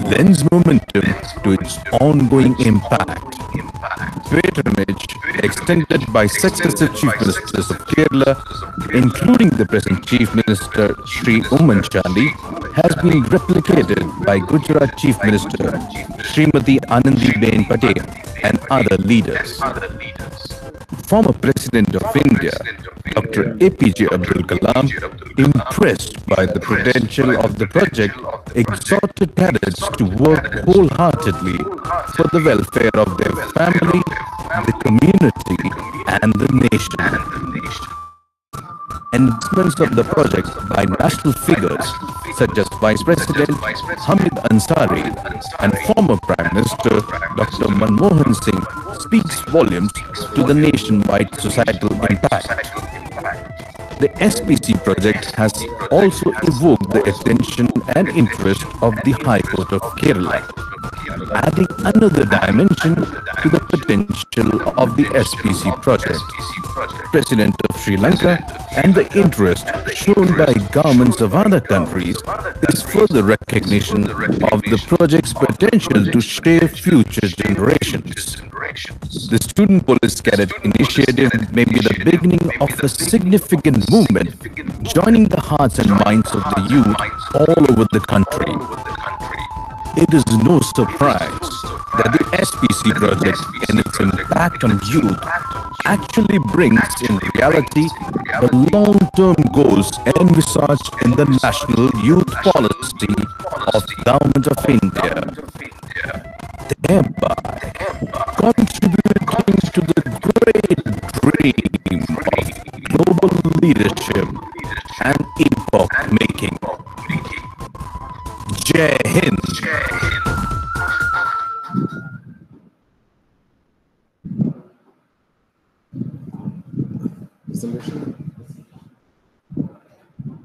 lends momentum to its ongoing impact. Patronage extended by successive Chief Ministers of Kerala, including the present Chief Minister Sri Oommen Chandy, has been replicated by Gujarat Chief Minister Srimati Anandiben Patel and other leaders. Former President of India, Dr. APJ Abdul Kalam, impressed by the potential of the project, exhorted cadets to work wholeheartedly for the welfare of their family, the community, and the nation. Endorsements of the project by national figures such as Vice President Hamid Ansari and former Prime Minister Dr. Manmohan Singh speaks volumes to the nationwide societal impact. The SPC project has also evoked the attention and interest of the High Court of Kerala, adding another dimension to the potential of the SPC project. President of Sri Lanka and the interest shown by governments of other countries is further recognition of the project's potential to shape future generations. The Student Police Cadet Initiative may be the beginning of a significant movement, joining the hearts and minds of the youth all over the country. It is no surprise that the SPC project and its impact on youth actually brings in reality the long-term goals envisaged in the National Youth Policy of the Government of India, thereby contributing to the great dream of global leadership and epoch-making. Jai Hind.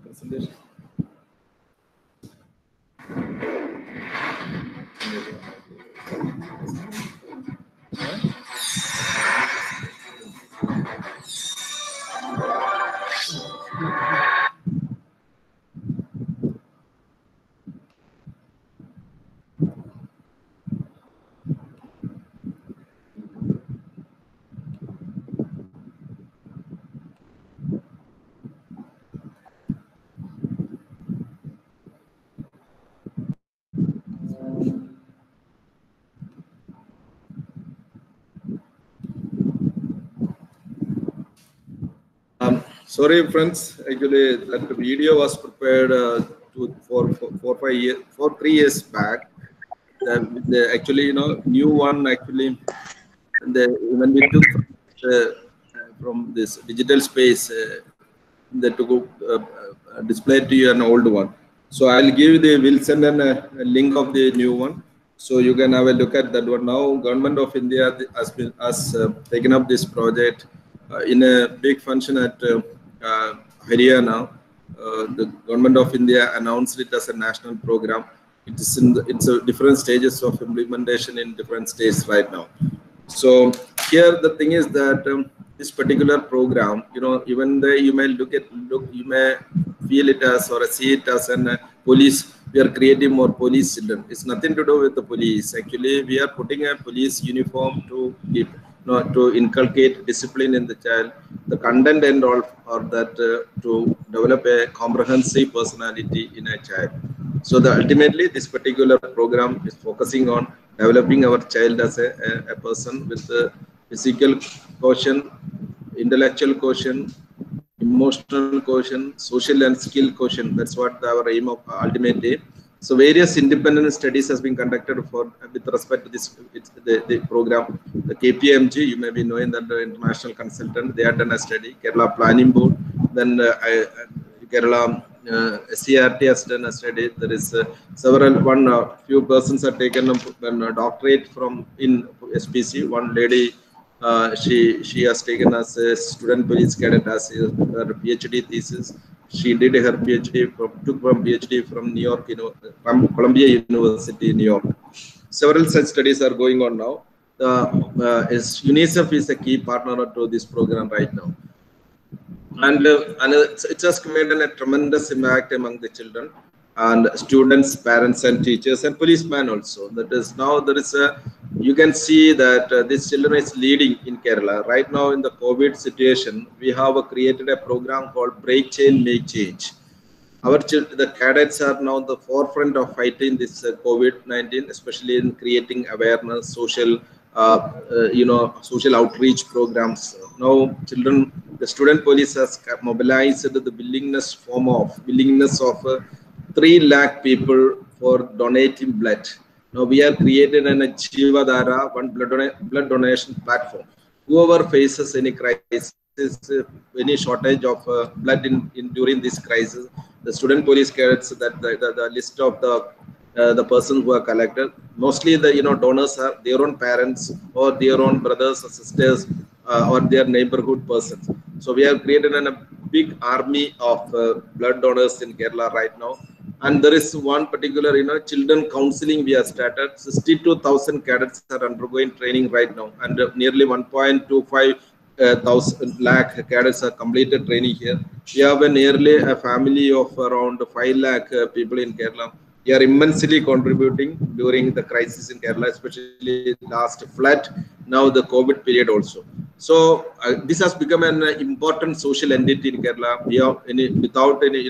Presentation. Sorry, friends. Actually, that video was prepared for 3 years back. Actually, new one. Actually, when we took from this digital space, they took display to you an old one. So I'll give we'll send a link of the new one, so you can have a look at that one. Now, Government of India has taken up this project in a big function at Haryana. The Government of India announced it as a national program. It's different stages of implementation in different states right now. So here the thing is that this particular program, even though you may you may feel it as or see it as an police. We are creating more police children. It's nothing to do with the police. Actually, we are putting a police uniform to keep. To inculcate discipline in the child, the content and all, or that to develop a comprehensive personality in a child. So ultimately, this particular program is focusing on developing our child as a person with physical quotient, intellectual quotient, emotional quotient, social and skill quotient. That's what our aim of ultimately. So various independent studies has been conducted with respect to this the program. The KPMG, you may be knowing that the international consultant, they have done a study. Kerala Planning Board, then Kerala CRT has done a study. There is few persons have taken a doctorate in SPC. One lady, she has taken as a student police cadet as her PhD thesis. She did her PhD from New York, from Columbia University, New York. Several such studies are going on now. UNICEF is a key partner to this program right now, and it has made a tremendous impact among the children. and students, parents, and teachers, and policemen also. That is now there is a, you can see that this children is leading in Kerala right now in the COVID situation. We have created a program called Break Chain, Make Change. The cadets are now the forefront of fighting this COVID-19, especially in creating awareness, social, social outreach programs. Now, the student police has mobilized the willingness of 3 lakh people for donating blood. Now, we have created an Jivadhara, one blood donation platform. Whoever faces any crisis, any shortage of blood during this crisis, the student police cadets, that the list of the persons who are collected, mostly the donors are their own parents or their own brothers or sisters or their neighborhood persons. So we have created a big army of blood donors in Kerala right now. And there is one particular children counseling we have started. 62,000 cadets are undergoing training right now, and nearly 1.25 lakh cadets are completed training here. We have nearly a family of around 5 lakh people in Kerala. We are immensely contributing during the crisis in Kerala, especially last flood, now the COVID period also. So this has become an important social entity in Kerala. We have without any,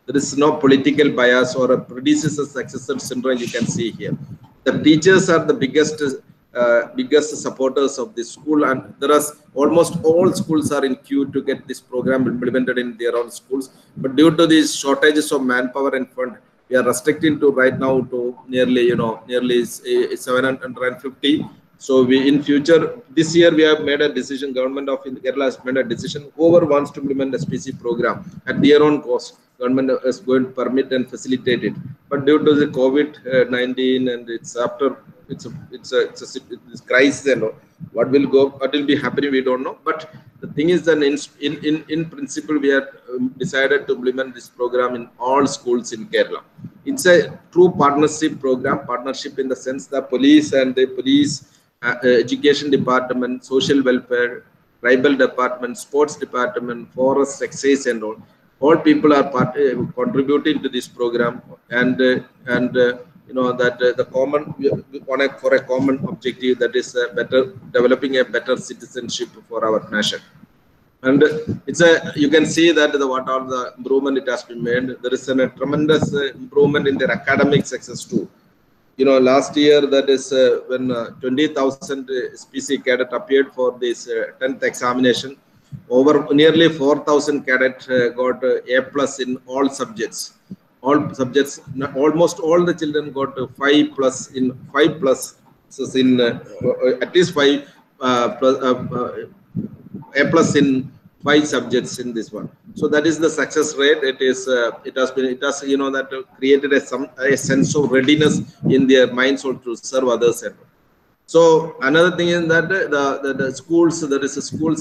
there is no political bias or a predecessor-successor syndrome you can see here. The teachers are the biggest supporters of this school, and there are almost all schools are in queue to get this program implemented in their own schools. But due to these shortages of manpower and fund, we are restricting to right now to nearly 750. So we in future, this year we have made a decision, government of Kerala has made a decision, whoever wants to implement a SPC program at their own cost, government is going to permit and facilitate it. But due to the COVID-19 and it's after, it's a crisis and what will be happening, we don't know. But the thing is that in principle, we have decided to implement this program in all schools in Kerala. It's a true partnership program, partnership in the sense that police and the police, education department, social welfare, tribal department, sports department, forest, excise and all people are contributing to this program, and the common for a common objective, that is developing a better citizenship for our nation. And you can see that what all the improvement it has been made. There is a tremendous improvement in their academic success too. Last year, that is when 20,000 SPC cadet appeared for this 10th examination, over nearly 4,000 cadets got A+ in all subjects. Almost all the children got 5+ in 5+, so in at least 5 A+ in 5 subjects in this one. So that is the success rate. It has created a sense of readiness in their minds to serve others. So another thing is that the schools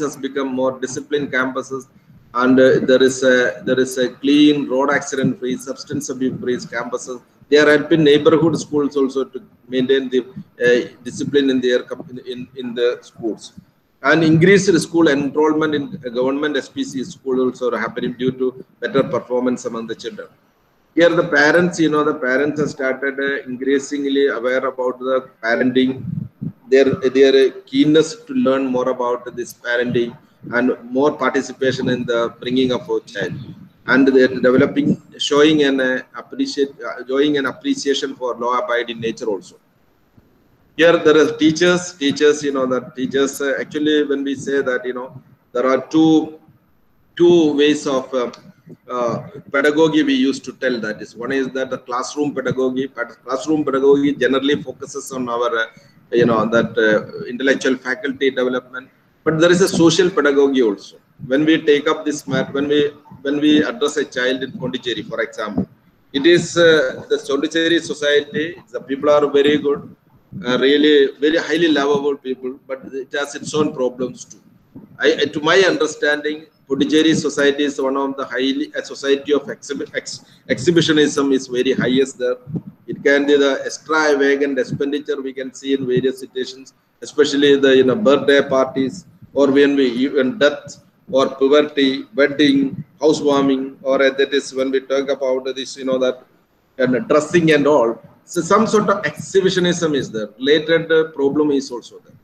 has become more disciplined campuses, and there is a clean, road accident free, substance abuse free campuses. They are helping neighborhood schools also to maintain the discipline in the schools. And increased school enrollment in government SPC school also are happening due to better performance among the children. Here the parents, the parents have started increasingly aware about the parenting, their keenness to learn more about this parenting and more participation in the bringing of a child. And they're developing, showing an appreciation for law-abiding nature also. Here there are teachers, that teachers actually, when we say that, there are two ways of pedagogy we used to tell. That is, one is that the classroom pedagogy. Classroom pedagogy generally focuses on our, intellectual faculty development. But there is a social pedagogy also. When we take up this when we address a child in Pondicherry, for example, it is the Pondicherry society. The people are very good. Really very highly lovable people, but it has its own problems too. To my understanding, Pondicherry society is one of the a society of exhibitionism is very highest there. It can be the extravagant expenditure we can see in various situations, especially the birthday parties, or when death or poverty, wedding, housewarming, or that is when we talk about this, and dressing and all. So some sort of exhibitionism is there. Related problem is also there.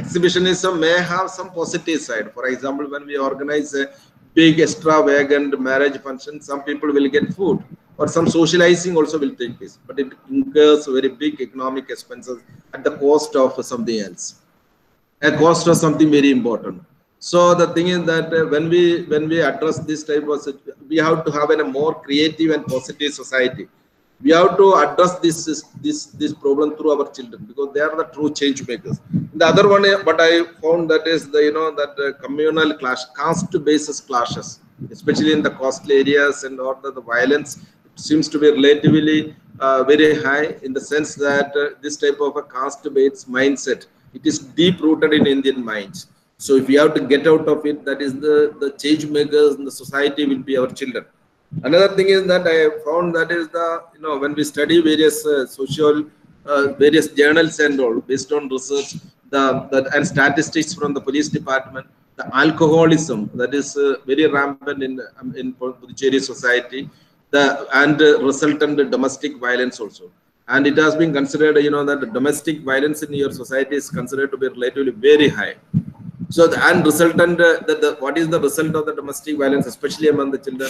Exhibitionism may have some positive side. For example, when we organize a big extravagant marriage function, some people will get food, or some socializing also will take place, but it incurs very big economic expenses at the cost of something else, a cost of something very important. So the thing is that when we address this type of, we have to have a more creative and positive society. We have to address this problem through our children, because they are the true change makers. The other one, what I found, that is the communal clash, caste basis clashes, especially in the coastal areas, and or the violence seems to be relatively very high, in the sense that this type of a caste based mindset, it is deep rooted in Indian minds. So if we have to get out of it, that is the change makers in the society will be our children. Another thing is that I found, that is when we study various various journals and all, based on research, and statistics from the police department, the alcoholism that is very rampant in Puducherry society, and resultant domestic violence also. And it has been considered, that the domestic violence in your society is considered to be relatively very high. So and resultant, what is the result of the domestic violence, especially among the children?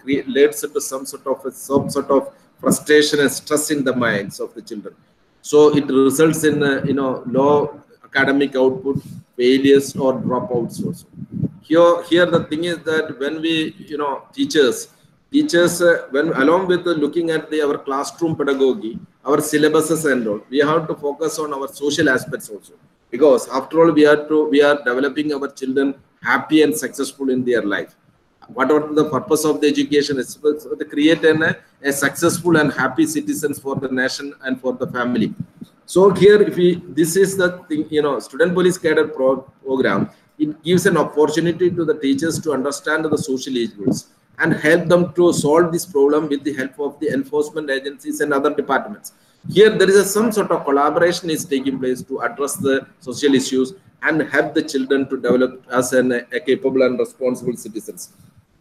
It leads to some sort of frustration and stress in the minds of the children. So it results in low academic output, failures, or dropouts also. Here the thing is that when we teachers when along with looking at our classroom pedagogy, our syllabuses and all, we have to focus on our social aspects also. Because after all, we are developing our children happy and successful in their life. What are the purpose of the education? Is to create a successful and happy citizens for the nation and for the family. So here, this is the thing, student police cadet program. It gives an opportunity to the teachers to understand the social issues and help them to solve this problem with the help of the enforcement agencies and other departments. Here, there is some sort of collaboration is taking place to address the social issues and help the children to develop as a capable and responsible citizens.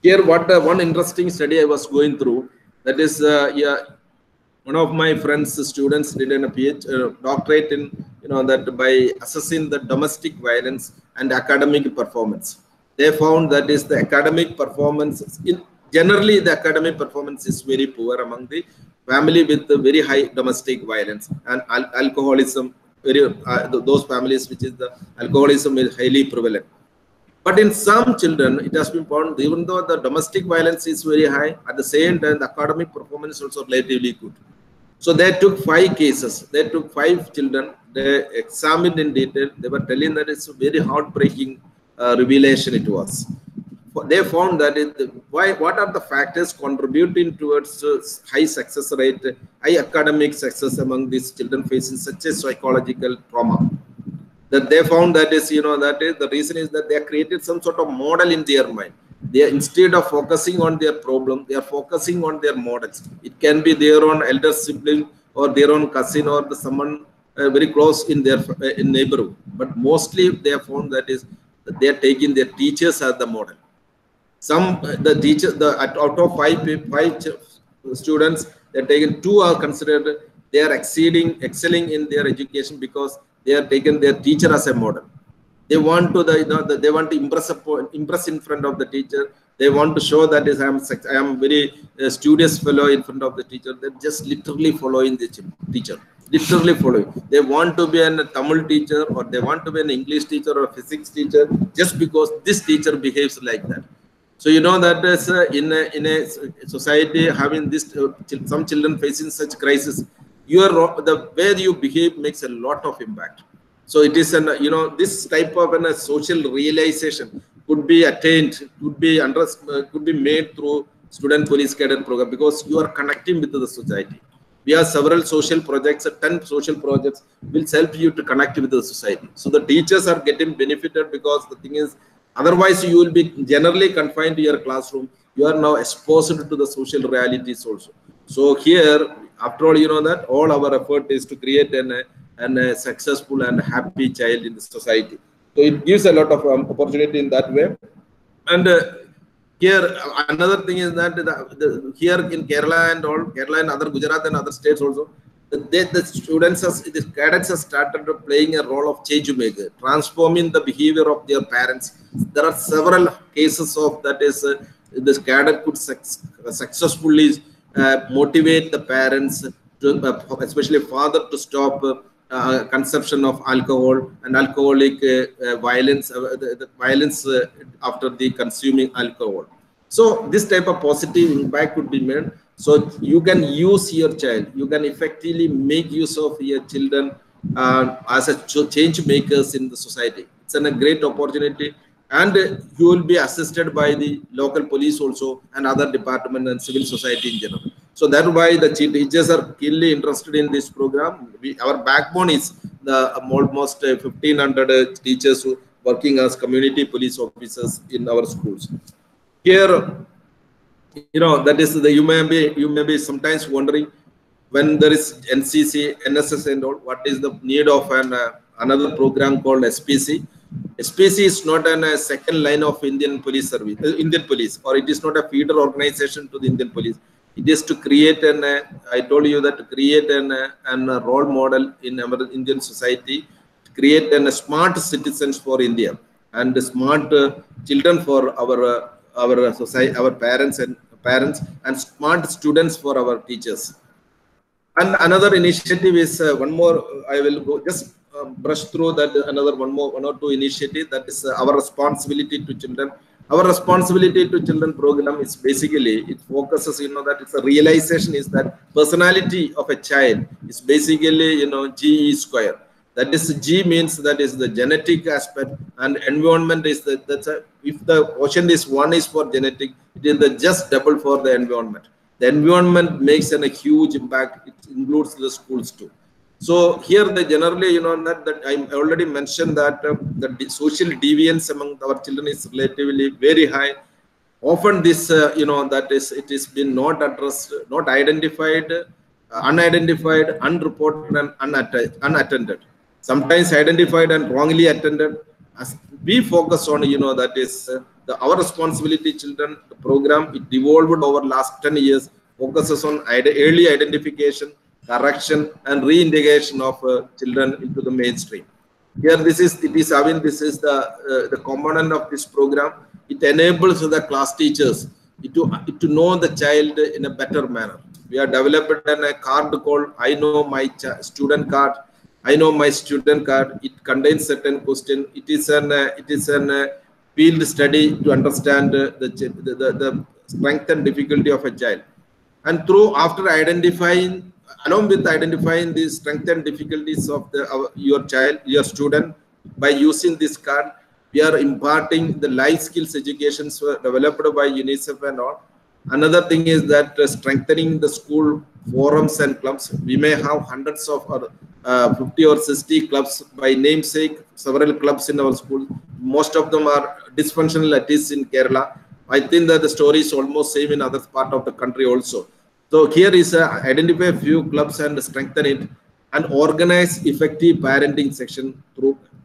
Here, one interesting study I was going through, that is, one of my friends' students did a PhD doctorate in, that by assessing the domestic violence and academic performance. They found that is the academic performance, generally the academic performance is very poor among the family with very high domestic violence and alcoholism. Those families which is the alcoholism is highly prevalent. But in some children, it has been found, even though the domestic violence is very high, at the same time the academic performance is also relatively good. So they took 5 cases. They took 5 children. They examined in detail. They were telling that it's a very heartbreaking revelation it was. They found that what are the factors contributing towards high success rate, high academic success among these children facing such a psychological trauma. That they found that is, the reason is that they have created some sort of model in their mind. They are, instead of focusing on their problem, they are focusing on their models. It can be their own elder sibling or their own cousin or someone very close in their neighborhood. But mostly they have found that is that they are taking their teachers as the model. The teachers, out of 5 students, they are taken 2 are considered they are excelling in their education because they are taken their teacher as a model. They want to they want to impress in front of the teacher. They want to show that is I am very studious fellow in front of the teacher. They just literally following the teacher. Literally following. They want to be a Tamil teacher, or they want to be an English teacher or a physics teacher just because this teacher behaves like that. So that is in a society having this some children facing such crisis, the way you behave makes a lot of impact. So it is this type of a social realization could be attained, could be made through student police cadet program, because you are connecting with the society. We have several social projects, 10 social projects will help you to connect with the society. So the teachers are getting benefited, because the thing is, otherwise you will be generally confined to your classroom. You are now exposed to the social realities also. So here, after all, that all our effort is to create a successful and happy child in the society. So it gives a lot of opportunity in that way. And Here, another thing is that here in Kerala and all, Kerala and other Gujarat and other states also, the students, the cadets have started playing a role of change maker, transforming the behavior of their parents. There are several cases of that is this cadet could successfully motivate the parents, to, especially father, to stop consumption of alcohol and alcoholic violence, the violence after the consuming alcohol. So this type of positive impact could be made. So you can use your child, you can effectively make use of your children as a change makers in the society. It's a great opportunity, and you will be assisted by the local police also and other department and civil society in general. So that's why the teachers are keenly interested in this program. Our backbone is the almost 1,500 teachers working as community police officers in our schools. Here, you know, that is the you may be sometimes wondering, when there is NCC, NSS and all, what is the need of another program called SPC? SPC is not a second line of Indian police service, Indian police, or it is not a feeder organization to the Indian police. It is to create I told you that, to create a role model in our Indian society, to create smart citizens for India and smart children for our society, our parents and smart students for our teachers. And another initiative is one more. I will go just brush through that. Another one or two initiative, that is our responsibility to children. Our responsibility to children program is basically, it focuses, you know, that it's a realization is that personality of a child is basically, you know, G square. That is, G means that is the genetic aspect, and environment is if the quotient is 1 is for genetic, it is the just double for the environment. The environment makes a huge impact. It includes the schools too. So here they generally, you know, that I already mentioned that the social deviance among our children is relatively very high. Often this, you know, that is, it is been not addressed, not identified, unidentified, unreported, and unattended. Sometimes identified and wrongly attended. As we focus on, you know, that is our responsibility children program. It evolved over last 10 years, focuses on early identification, correction, and reintegration of children into the mainstream. Here, this is the component of this program. It enables the class teachers to know the child in a better manner. We have developed a card called I Know My Student Card. I Know My Student Card. It contains certain questions. It is an field study to understand the strength and difficulty of a child. And after identifying, along with identifying the strength and difficulties of your child, your student, by using this card, we are imparting the life skills educations developed by UNICEF and all. Another thing is that strengthening the school forums and clubs. We may have hundreds of 50 or 60 clubs by namesake, several clubs in our school. Most of them are dysfunctional, at least in Kerala. I think that the story is almost same in other part of the country also. So here is identify a few clubs and strengthen it, and organize effective parenting section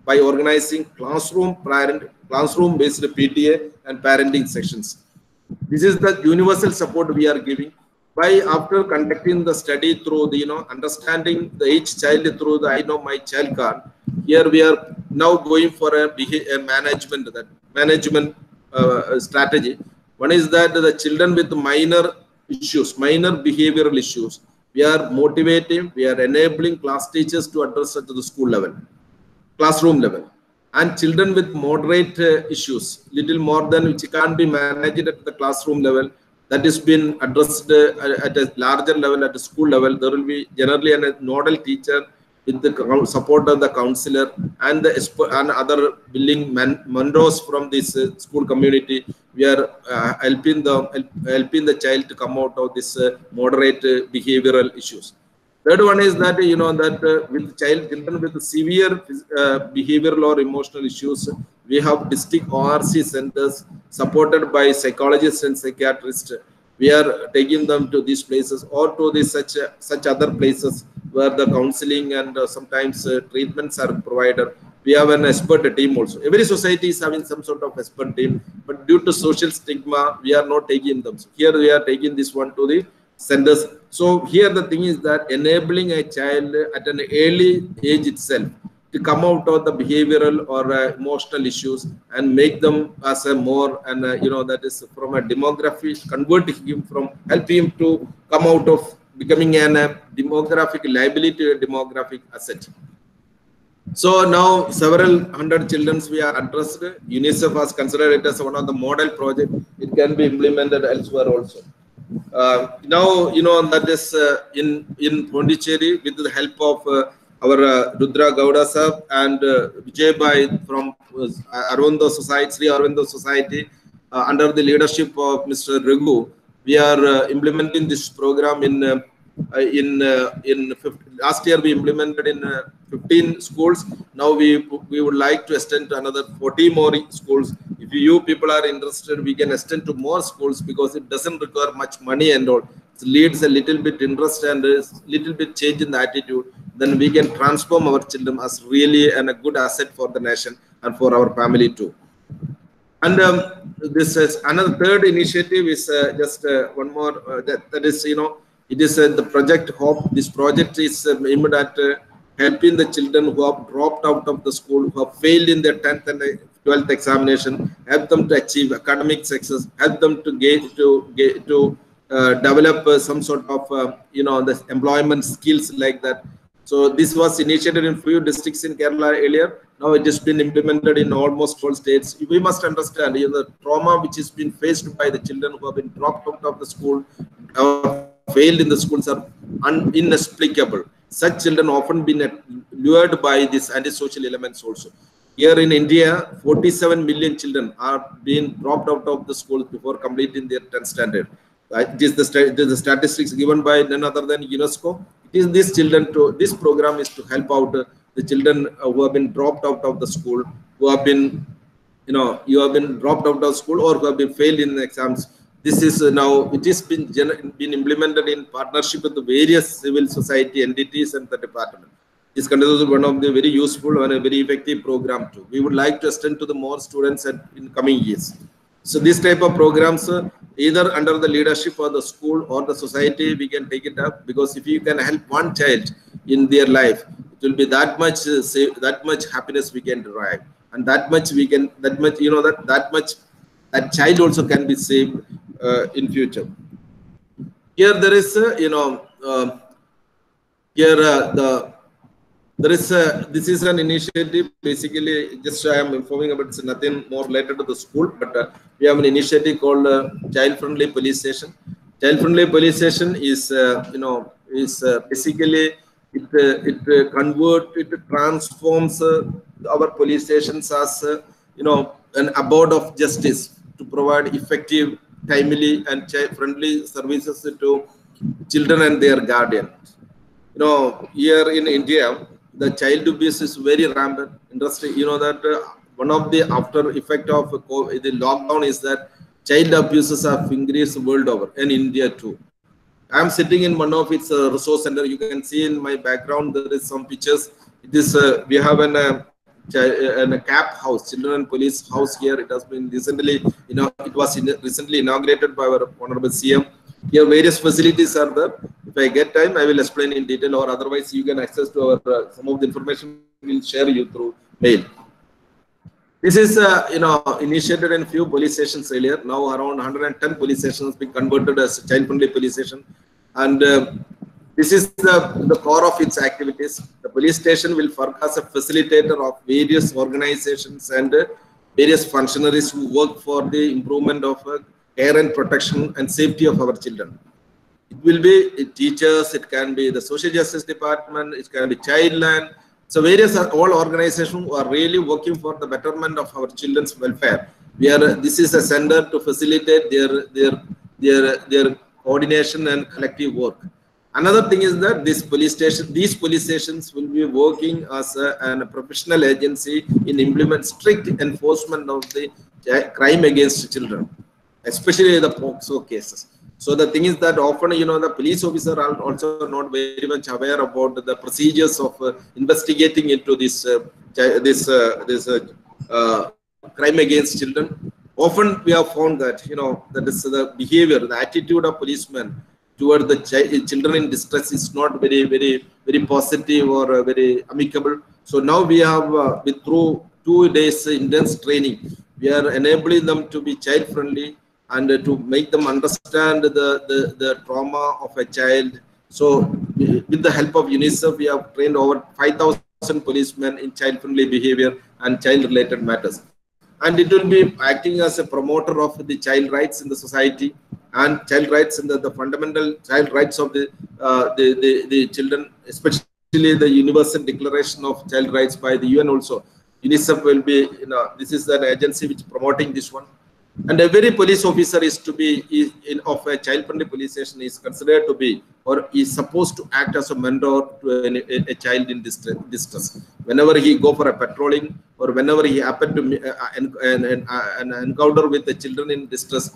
by organizing classroom-based PTA and parenting sections. This is the universal support we are giving. After conducting the study through the, you know, understanding each child through the I Know My Child card. Here we are now going for a management strategy. One is that the children with minor behavioral issues, we are motivating, we are enabling class teachers to address at the school level, classroom level. And children with moderate issues, little more than which can't be managed at the classroom level, that has been addressed at a larger level, at the school level. There will be generally a nodal teacher with the support of the counselor and other willing mentors from this school community. We are helping the child to come out of this moderate behavioral issues. Third one is that, you know, that with children with severe behavioral or emotional issues, we have district ORC centers supported by psychologists and psychiatrists. We are taking them to these places or to such other places where the counseling and sometimes treatments are provided. we have an expert team also. Every society is having some sort of expert team, but due to social stigma, we are not taking them. So here we are taking this one to the centers. So here the thing is that enabling a child at an early age itself to come out of the behavioral or emotional issues and make them as a more, and that is from a demography, converting him from, helping him to come out of becoming a demographic liability to a demographic asset. So now several hundred children we are addressed. UNICEF has considered it as one of the model projects. It can be implemented elsewhere also. Now, that is in Pondicherry with the help of our Rudra Gowda sir and Vijay Bhai from Aurobindo Society, Sri Aurobindo Society, under the leadership of Mr. Raghu. We are implementing this program last year we implemented in 15 schools. Now we would like to extend to another 40 more schools. If you people are interested, we can extend to more schools because it doesn't require much money and all. It leads a little bit interest and a little bit change in the attitude. Then we can transform our children as really and a good asset for the nation and for our family too. And this is another third initiative is just one more that is it is the Project Hope. This project is aimed at helping the children who have dropped out of the school, who have failed in their 10th and 12th examination, help them to achieve academic success, help them to develop some sort of the employment skills like that. So this was initiated in few districts in Kerala earlier. Now it has been implemented in almost all states. We must understand the trauma which has been faced by the children who have been dropped out of the school, failed in the schools are inexplicable. Such children often been lured by these antisocial elements also. Here in India, 47 million children are being dropped out of the schools before completing their 10th standard. It is the statistics given by none other than UNESCO. It is these children this program is to help out the children who have been dropped out of the school, who have been, you have been dropped out of school or who have been failed in the exams. This is now, it has been implemented in partnership with the various civil society entities and the department. This is one of the very useful and a very effective program too. We would like to extend to the more students in coming years. So this type of programs, either under the leadership of the school or the society, we can take it up, because if you can help one child in their life, it will be that much happiness we can derive, and that child also can be saved in future. Here there is this is an initiative. Basically, just I am informing about, it's nothing more related to the school, but we have an initiative called Child Friendly Police Station. Child Friendly Police Station is basically it transforms our police stations as an abode of justice to provide effective, timely, and child-friendly services to children and their guardians. Here in India, the child abuse is very rampant. Industry, that one of the after effect of the lockdown is that child abuses have increased world over, and India too. I am sitting in one of its resource center. You can see in my background there is some pictures. It is we have a CAP house, Children and Police House here. It has been recently, it was recently inaugurated by our Honorable CM. Here various facilities are there. If I get time, I will explain in detail, or otherwise you can access to our some of the information we will share you through mail. This is initiated in few police stations earlier. Now around 110 police stations being converted as child-friendly police station, and this is the core of its activities. The police station will work as a facilitator of various organizations and various functionaries who work for the improvement of care and protection and safety of our children. It will be teachers, it can be the social justice department, it can be Childline. So various all organizations who are really working for the betterment of our children's welfare. This is a center to facilitate their coordination and collective work. Another thing is that these police stations will be working as a professional agency in strict enforcement of the crime against children, especially the POCSO cases. So the thing is that often, the police officer are also not very much aware about the procedures of investigating into this crime against children. Often we have found that, that is the behavior, the attitude of policemen toward the children in distress is not very, very, very positive or very amicable. So now we have, through 2 days intense training, we are enabling them to be child friendly and to make them understand the trauma of a child. So with the help of UNICEF, we have trained over 5,000 policemen in child friendly behavior and child related matters. And it will be acting as a promoter of the child rights in the society and child rights in the fundamental child rights of the children, especially the Universal Declaration of Child Rights by the UN also. UNICEF will be, this is an agency which is promoting this one. And every police officer is to be of a child-friendly police station is considered to be or is supposed to act as a mentor to a child in distress. Whenever he go for a patrolling or whenever he happen to an encounter with the children in distress,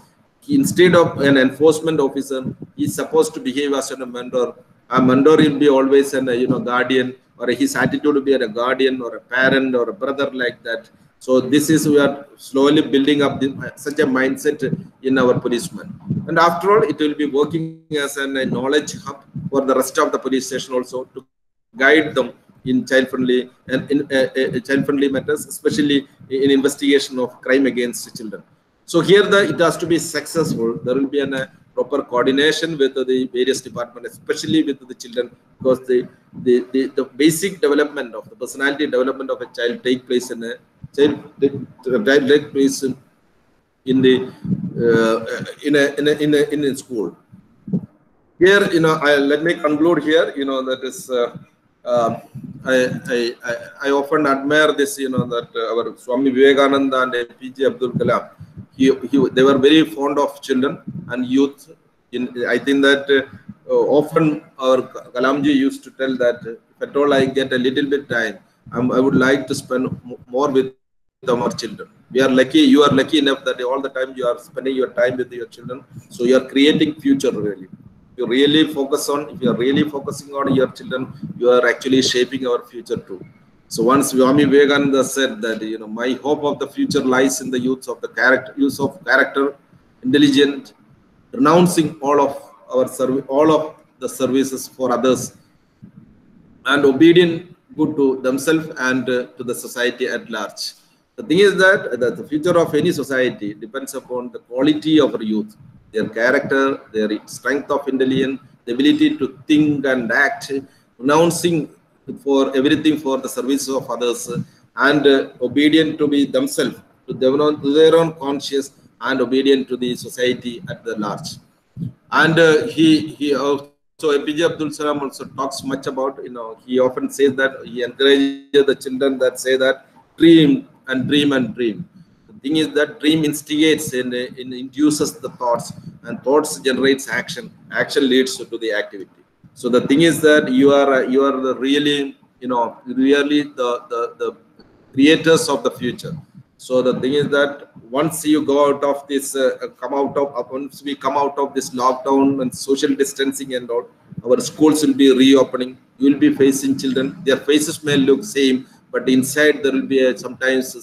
instead of an enforcement officer, he is supposed to behave as a mentor. A mentor will be always an guardian, or his attitude to be a guardian or a parent or a brother like that. So this is, we are slowly building up such a mindset in our policemen. And after all, it will be working as a knowledge hub for the rest of the police station also to guide them in child-friendly and in child-friendly matters, especially in investigation of crime against children. So here it has to be successful. There will be a proper coordination with the various departments, especially with the children, because the basic development of the personality development of a child take place in a in a school. Here, let me conclude here. That is, I often admire this. That our Swami Vivekananda and APJ Abdul Kalam, they were very fond of children and youth. I think that often our Kalamji used to tell that if at all I get a little bit time, I would like to spend more with our children. We are lucky, you are lucky enough that all the time you are spending your time with your children. So you are creating future really. If you really focus on, if you are really focusing on your children, you are actually shaping our future too. So once Swami Vivekananda said that, my hope of the future lies in the use of character, intelligent, renouncing all of the services for others, and obedient good to themselves and to the society at large. The thing is that the future of any society depends upon the quality of our youth, their character, their strength of intelligence, the ability to think and act, renouncing for everything for the service of others, and obedient to be themselves, to their own conscience, and obedient to the society at the large. And he also, APJ Abdul Kalam also talks much about, he often says that he encourages the children that say that dream and dream and dream. The thing is that dream instigates and induces the thoughts, and thoughts generates action. Action leads to the activity. So the thing is that you are the really, really the creators of the future. So the thing is that once you go out of this, once we come out of this lockdown and social distancing and all, our schools will be reopening. You will be facing children. Their faces may look same, but inside there will be sometimes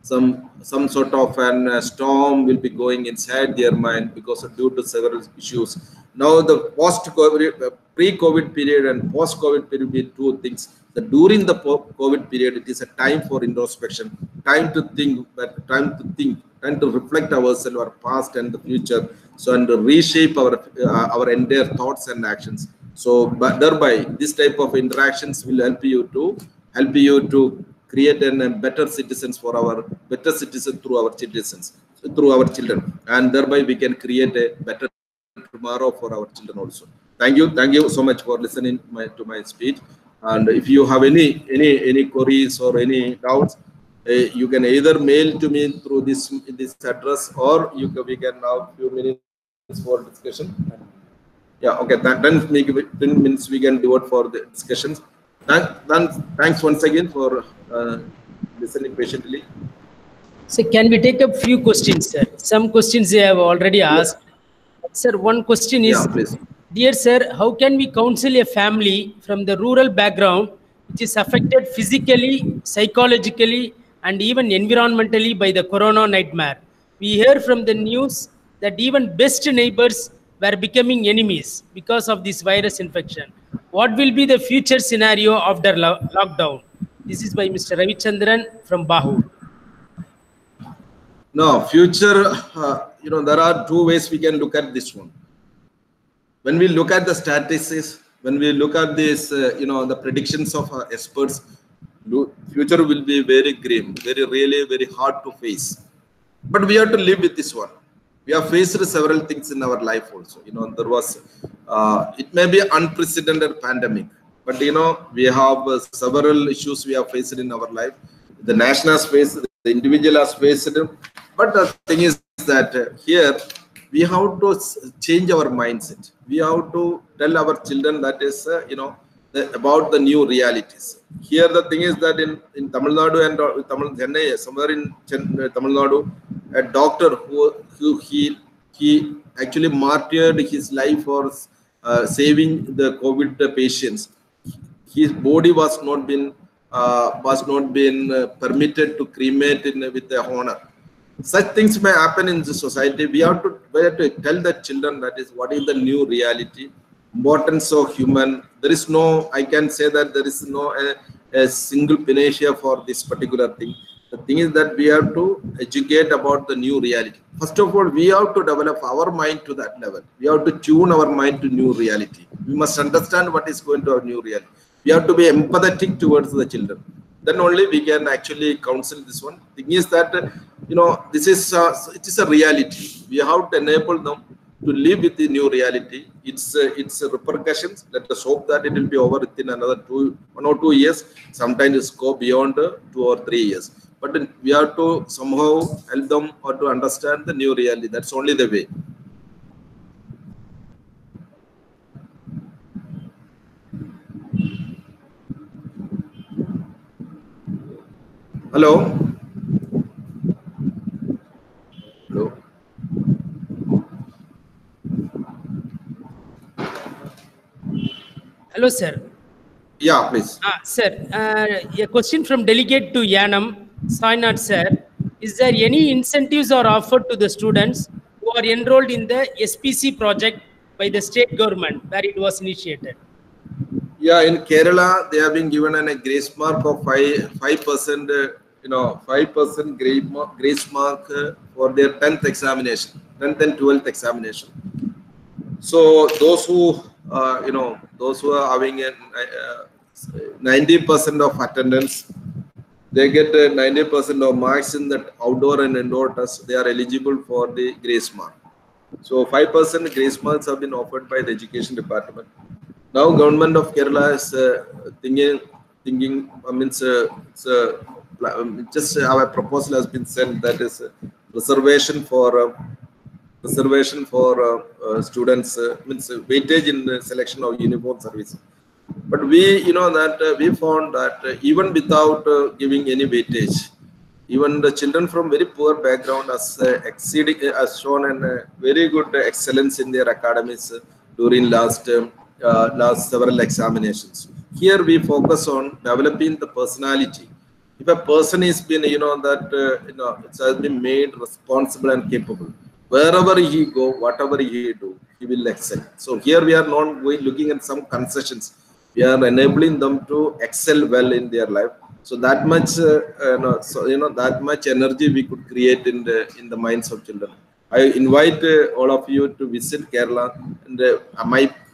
some sort of an storm will be going inside their mind because of due to several issues. Now the pre-COVID period and post-COVID period will be two things. During the COVID period, it is a time for introspection, time to think, time to reflect ourselves, our past and the future, so and reshape our entire thoughts and actions. So, but thereby, this type of interactions will help you to create a better citizens through our children, and thereby we can create a better tomorrow for our children also. Thank you so much for listening to my speech. And if you have any queries or any doubts, you can either mail to me through this address, or we can have a few minutes for discussion. Yeah, okay. 10 minutes we can devote for the discussions. Thanks once again for listening patiently. So can we take a few questions, sir? Some questions they have already asked. Sir, one question is, Yeah, please. dear sir, how can we counsel a family from the rural background which is affected physically, psychologically, and even environmentally by the corona nightmare? We hear from the news that even best neighbors were becoming enemies because of this virus infection. What will be the future scenario after lockdown? This is by Mr. Ravichandran from Bahu. No, future, there are two ways we can look at this one. When we look at the statistics, when we look at this, the predictions of experts, future will be very grim, very hard to face. But we have to live with this one. We have faced several things in our life also. There was, it may be unprecedented pandemic, but we have several issues we have faced in our life. The nation has faced, the individual has faced. But the thing is that here we have to change our mindset. We have to tell our children that is, about the new realities. Here the thing is that in Tamil Nadu and Chennai, somewhere in Tamil Nadu, a doctor who he actually martyred his life for saving the COVID patients. His body was not been permitted to cremate with the honor. Such things may happen in the society. We have to tell the children that is what is the new reality, importance of human. There is no, I can say that there is no a single panacea for this particular thing. The thing is that we have to educate about the new reality. First of all, we have to develop our mind to that level. We have to tune our mind to new reality. We must understand what is going to our new reality. We have to be empathetic towards the children. Then only we can actually counsel this one. Thing is that, this is it is a reality. We have to enable them to live with the new reality. It's repercussions. Let us hope that it will be over within another 1 or 2 years. Sometimes it's go beyond 2 or 3 years. But we have to somehow help them or to understand the new reality. That's only the way. Hello. Hello. Hello, sir. Yeah, please. Sir, a question from delegate to Yanam, Sainath sir. Is there any incentives or offered to the students who are enrolled in the SPC project by the state government where it was initiated? Yeah, in Kerala, they have been given a grace mark of 5%, 5% grace mark for their 10th examination, 10th and 12th examination. So those who, those who are having a 90% of attendance, they get 90% of marks in that outdoor and indoor test. They are eligible for the grace mark. So 5% grace marks have been offered by the education department. Now, government of Kerala is thinking. I mean, just our proposal has been sent, that is reservation for students, means weightage in the selection of uniform service. But we, we found that even without giving any weightage, even the children from very poor background has shown a very good excellence in their academies during last several examinations. Here we focus on developing the personality. If a person is been, it has been made responsible and capable, wherever he go, whatever he do, he will excel. So here we are not looking at some concessions. We are enabling them to excel well in their life. So that much, that much energy we could create in the minds of children. I invite all of you to visit Kerala, and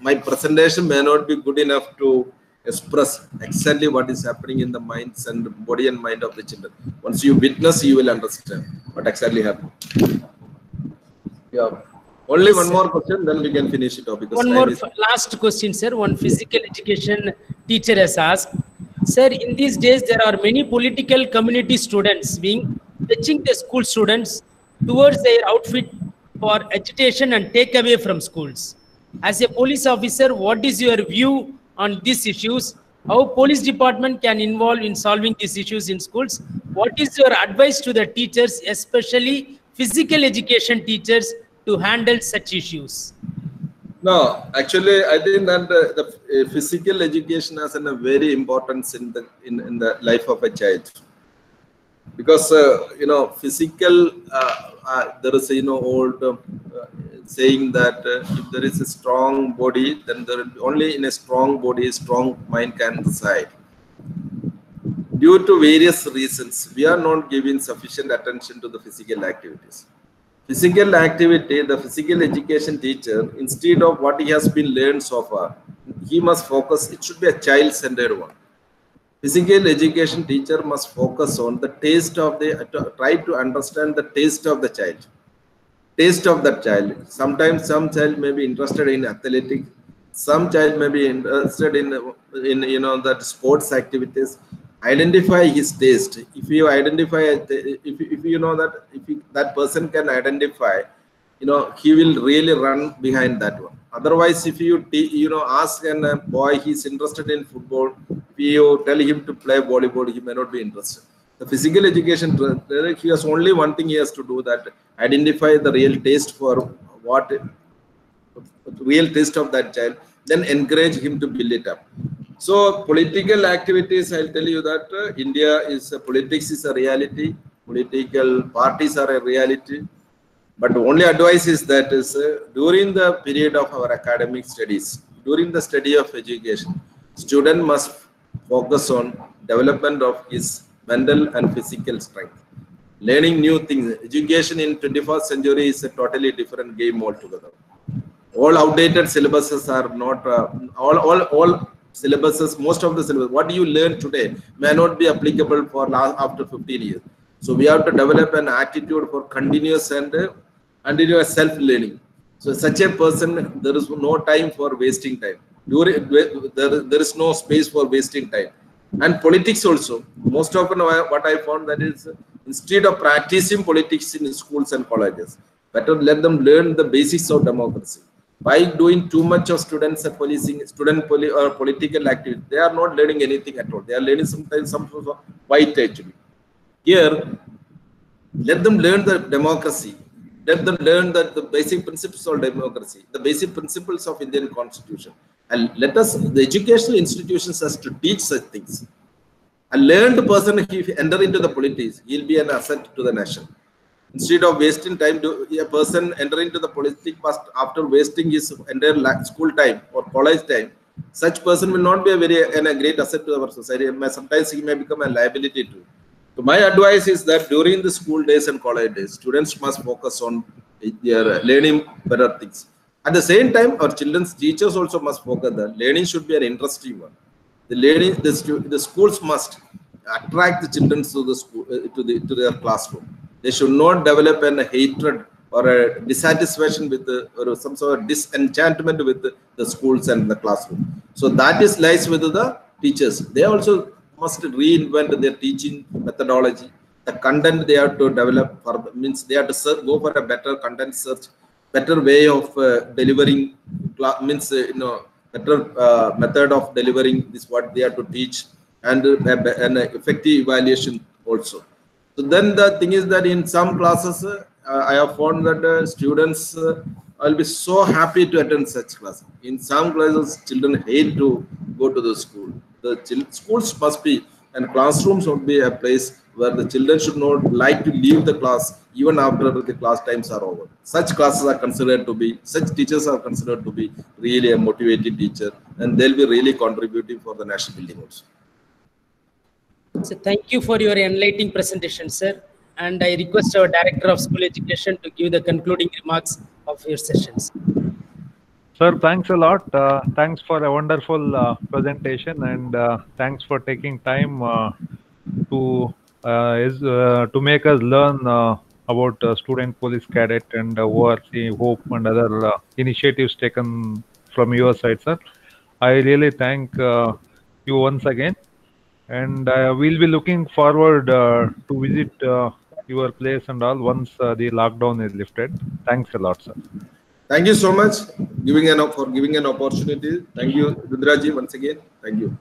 my presentation may not be good enough to express exactly what is happening in the minds and body and mind of the children. Once you witness, you will understand what exactly happened. Yeah. Only one more question, then we can finish it off. One more last question, sir. One physical education teacher has asked, sir, in these days there are many political community students fetching the school students towards their outfit for agitation and take away from schools. As a police officer, what is your view on these issues? How police department can involve in solving these issues in schools? What is your advice to the teachers, especially physical education teachers, to handle such issues? No, actually, I think that the physical education has a very importance in the life of a child, because physical. There is old saying that if there is a strong body, then only in a strong body, a strong mind can reside. Due to various reasons, we are not giving sufficient attention to the physical activities. Physical activity, the physical education teacher, instead of what he has been learned so far, he must focus, it should be a child-centered one. Physical education teacher must focus on the taste of try to understand the taste of the child. Taste of that child. Sometimes some child may be interested in athletics, some child may be interested in that sports activities. Identify his taste. If you identify, if you know that that person can identify, he will really run behind that one. Otherwise, if you ask a boy, he's interested in football, if you tell him to play volleyball, he may not be interested. The physical education, he has only one thing he has to do, that identify the real taste for real taste of that child, then encourage him to build it up. So political activities, I'll tell you that politics is a reality, political parties are a reality. But the only advice is that during the period of our academic studies, during the study of education, student must focus on development of his mental and physical strength. Learning new things. Education in 21st century is a totally different game altogether. All outdated syllabuses are not, all syllabuses, most of the syllabus, what you learn today may not be applicable for after 15 years. So we have to develop an attitude for continuous self-learning. So such a person, there is no time for wasting time. There is no space for wasting time. And politics also, most often what I found that is, instead of practicing politics in schools and colleges, better let them learn the basics of democracy. By doing too much of students are policing, or political activity, they are not learning anything at all. They are learning sometimes some sort of white actually. Here, let them learn the democracy. Let them learn the basic principles of democracy, the basic principles of Indian Constitution. And the educational institutions has to teach such things. A learned person, if he enter into the politics, he'll be an asset to the nation. Instead of wasting time, a person enter into the politics must, after wasting his entire school time or college time, such person will not be a great asset to our society. Sometimes he may become a liability too. So my advice is that during the school days and college days, students must focus on their learning better things. At the same time, our children's teachers also must focus that learning should be an interesting one. The schools must attract the children to the school, to their classroom. They should not develop a hatred or a dissatisfaction with or some sort of disenchantment with the schools and the classroom. So that lies with the teachers. They also must reinvent their teaching methodology. The content they have to develop means they have to go for a better content search, better way of delivering, better method of delivering this what they have to teach, and an effective evaluation also. So then the thing is that in some classes, I have found that students will be so happy to attend such classes. In some classes, children hate to go to the school. The schools must be, and classrooms would be a place where the children should not like to leave the class even after the class times are over. Such classes are considered to be, such teachers are considered to be really a motivated teacher, and they'll be really contributing for the national building also. So thank you for your enlightening presentation, sir. And I request our Director of School Education to give the concluding remarks of your sessions. Sir, thanks a lot. Thanks for a wonderful presentation, and thanks for taking time to make us learn about Student Police Cadet and ORC, HOPE, and other initiatives taken from your side, sir. I really thank you once again. And we'll be looking forward to visit your place and all once the lockdown is lifted. Thanks a lot, sir. Thank you so much for giving an opportunity. Thank you, Rudraji, once again. Thank you.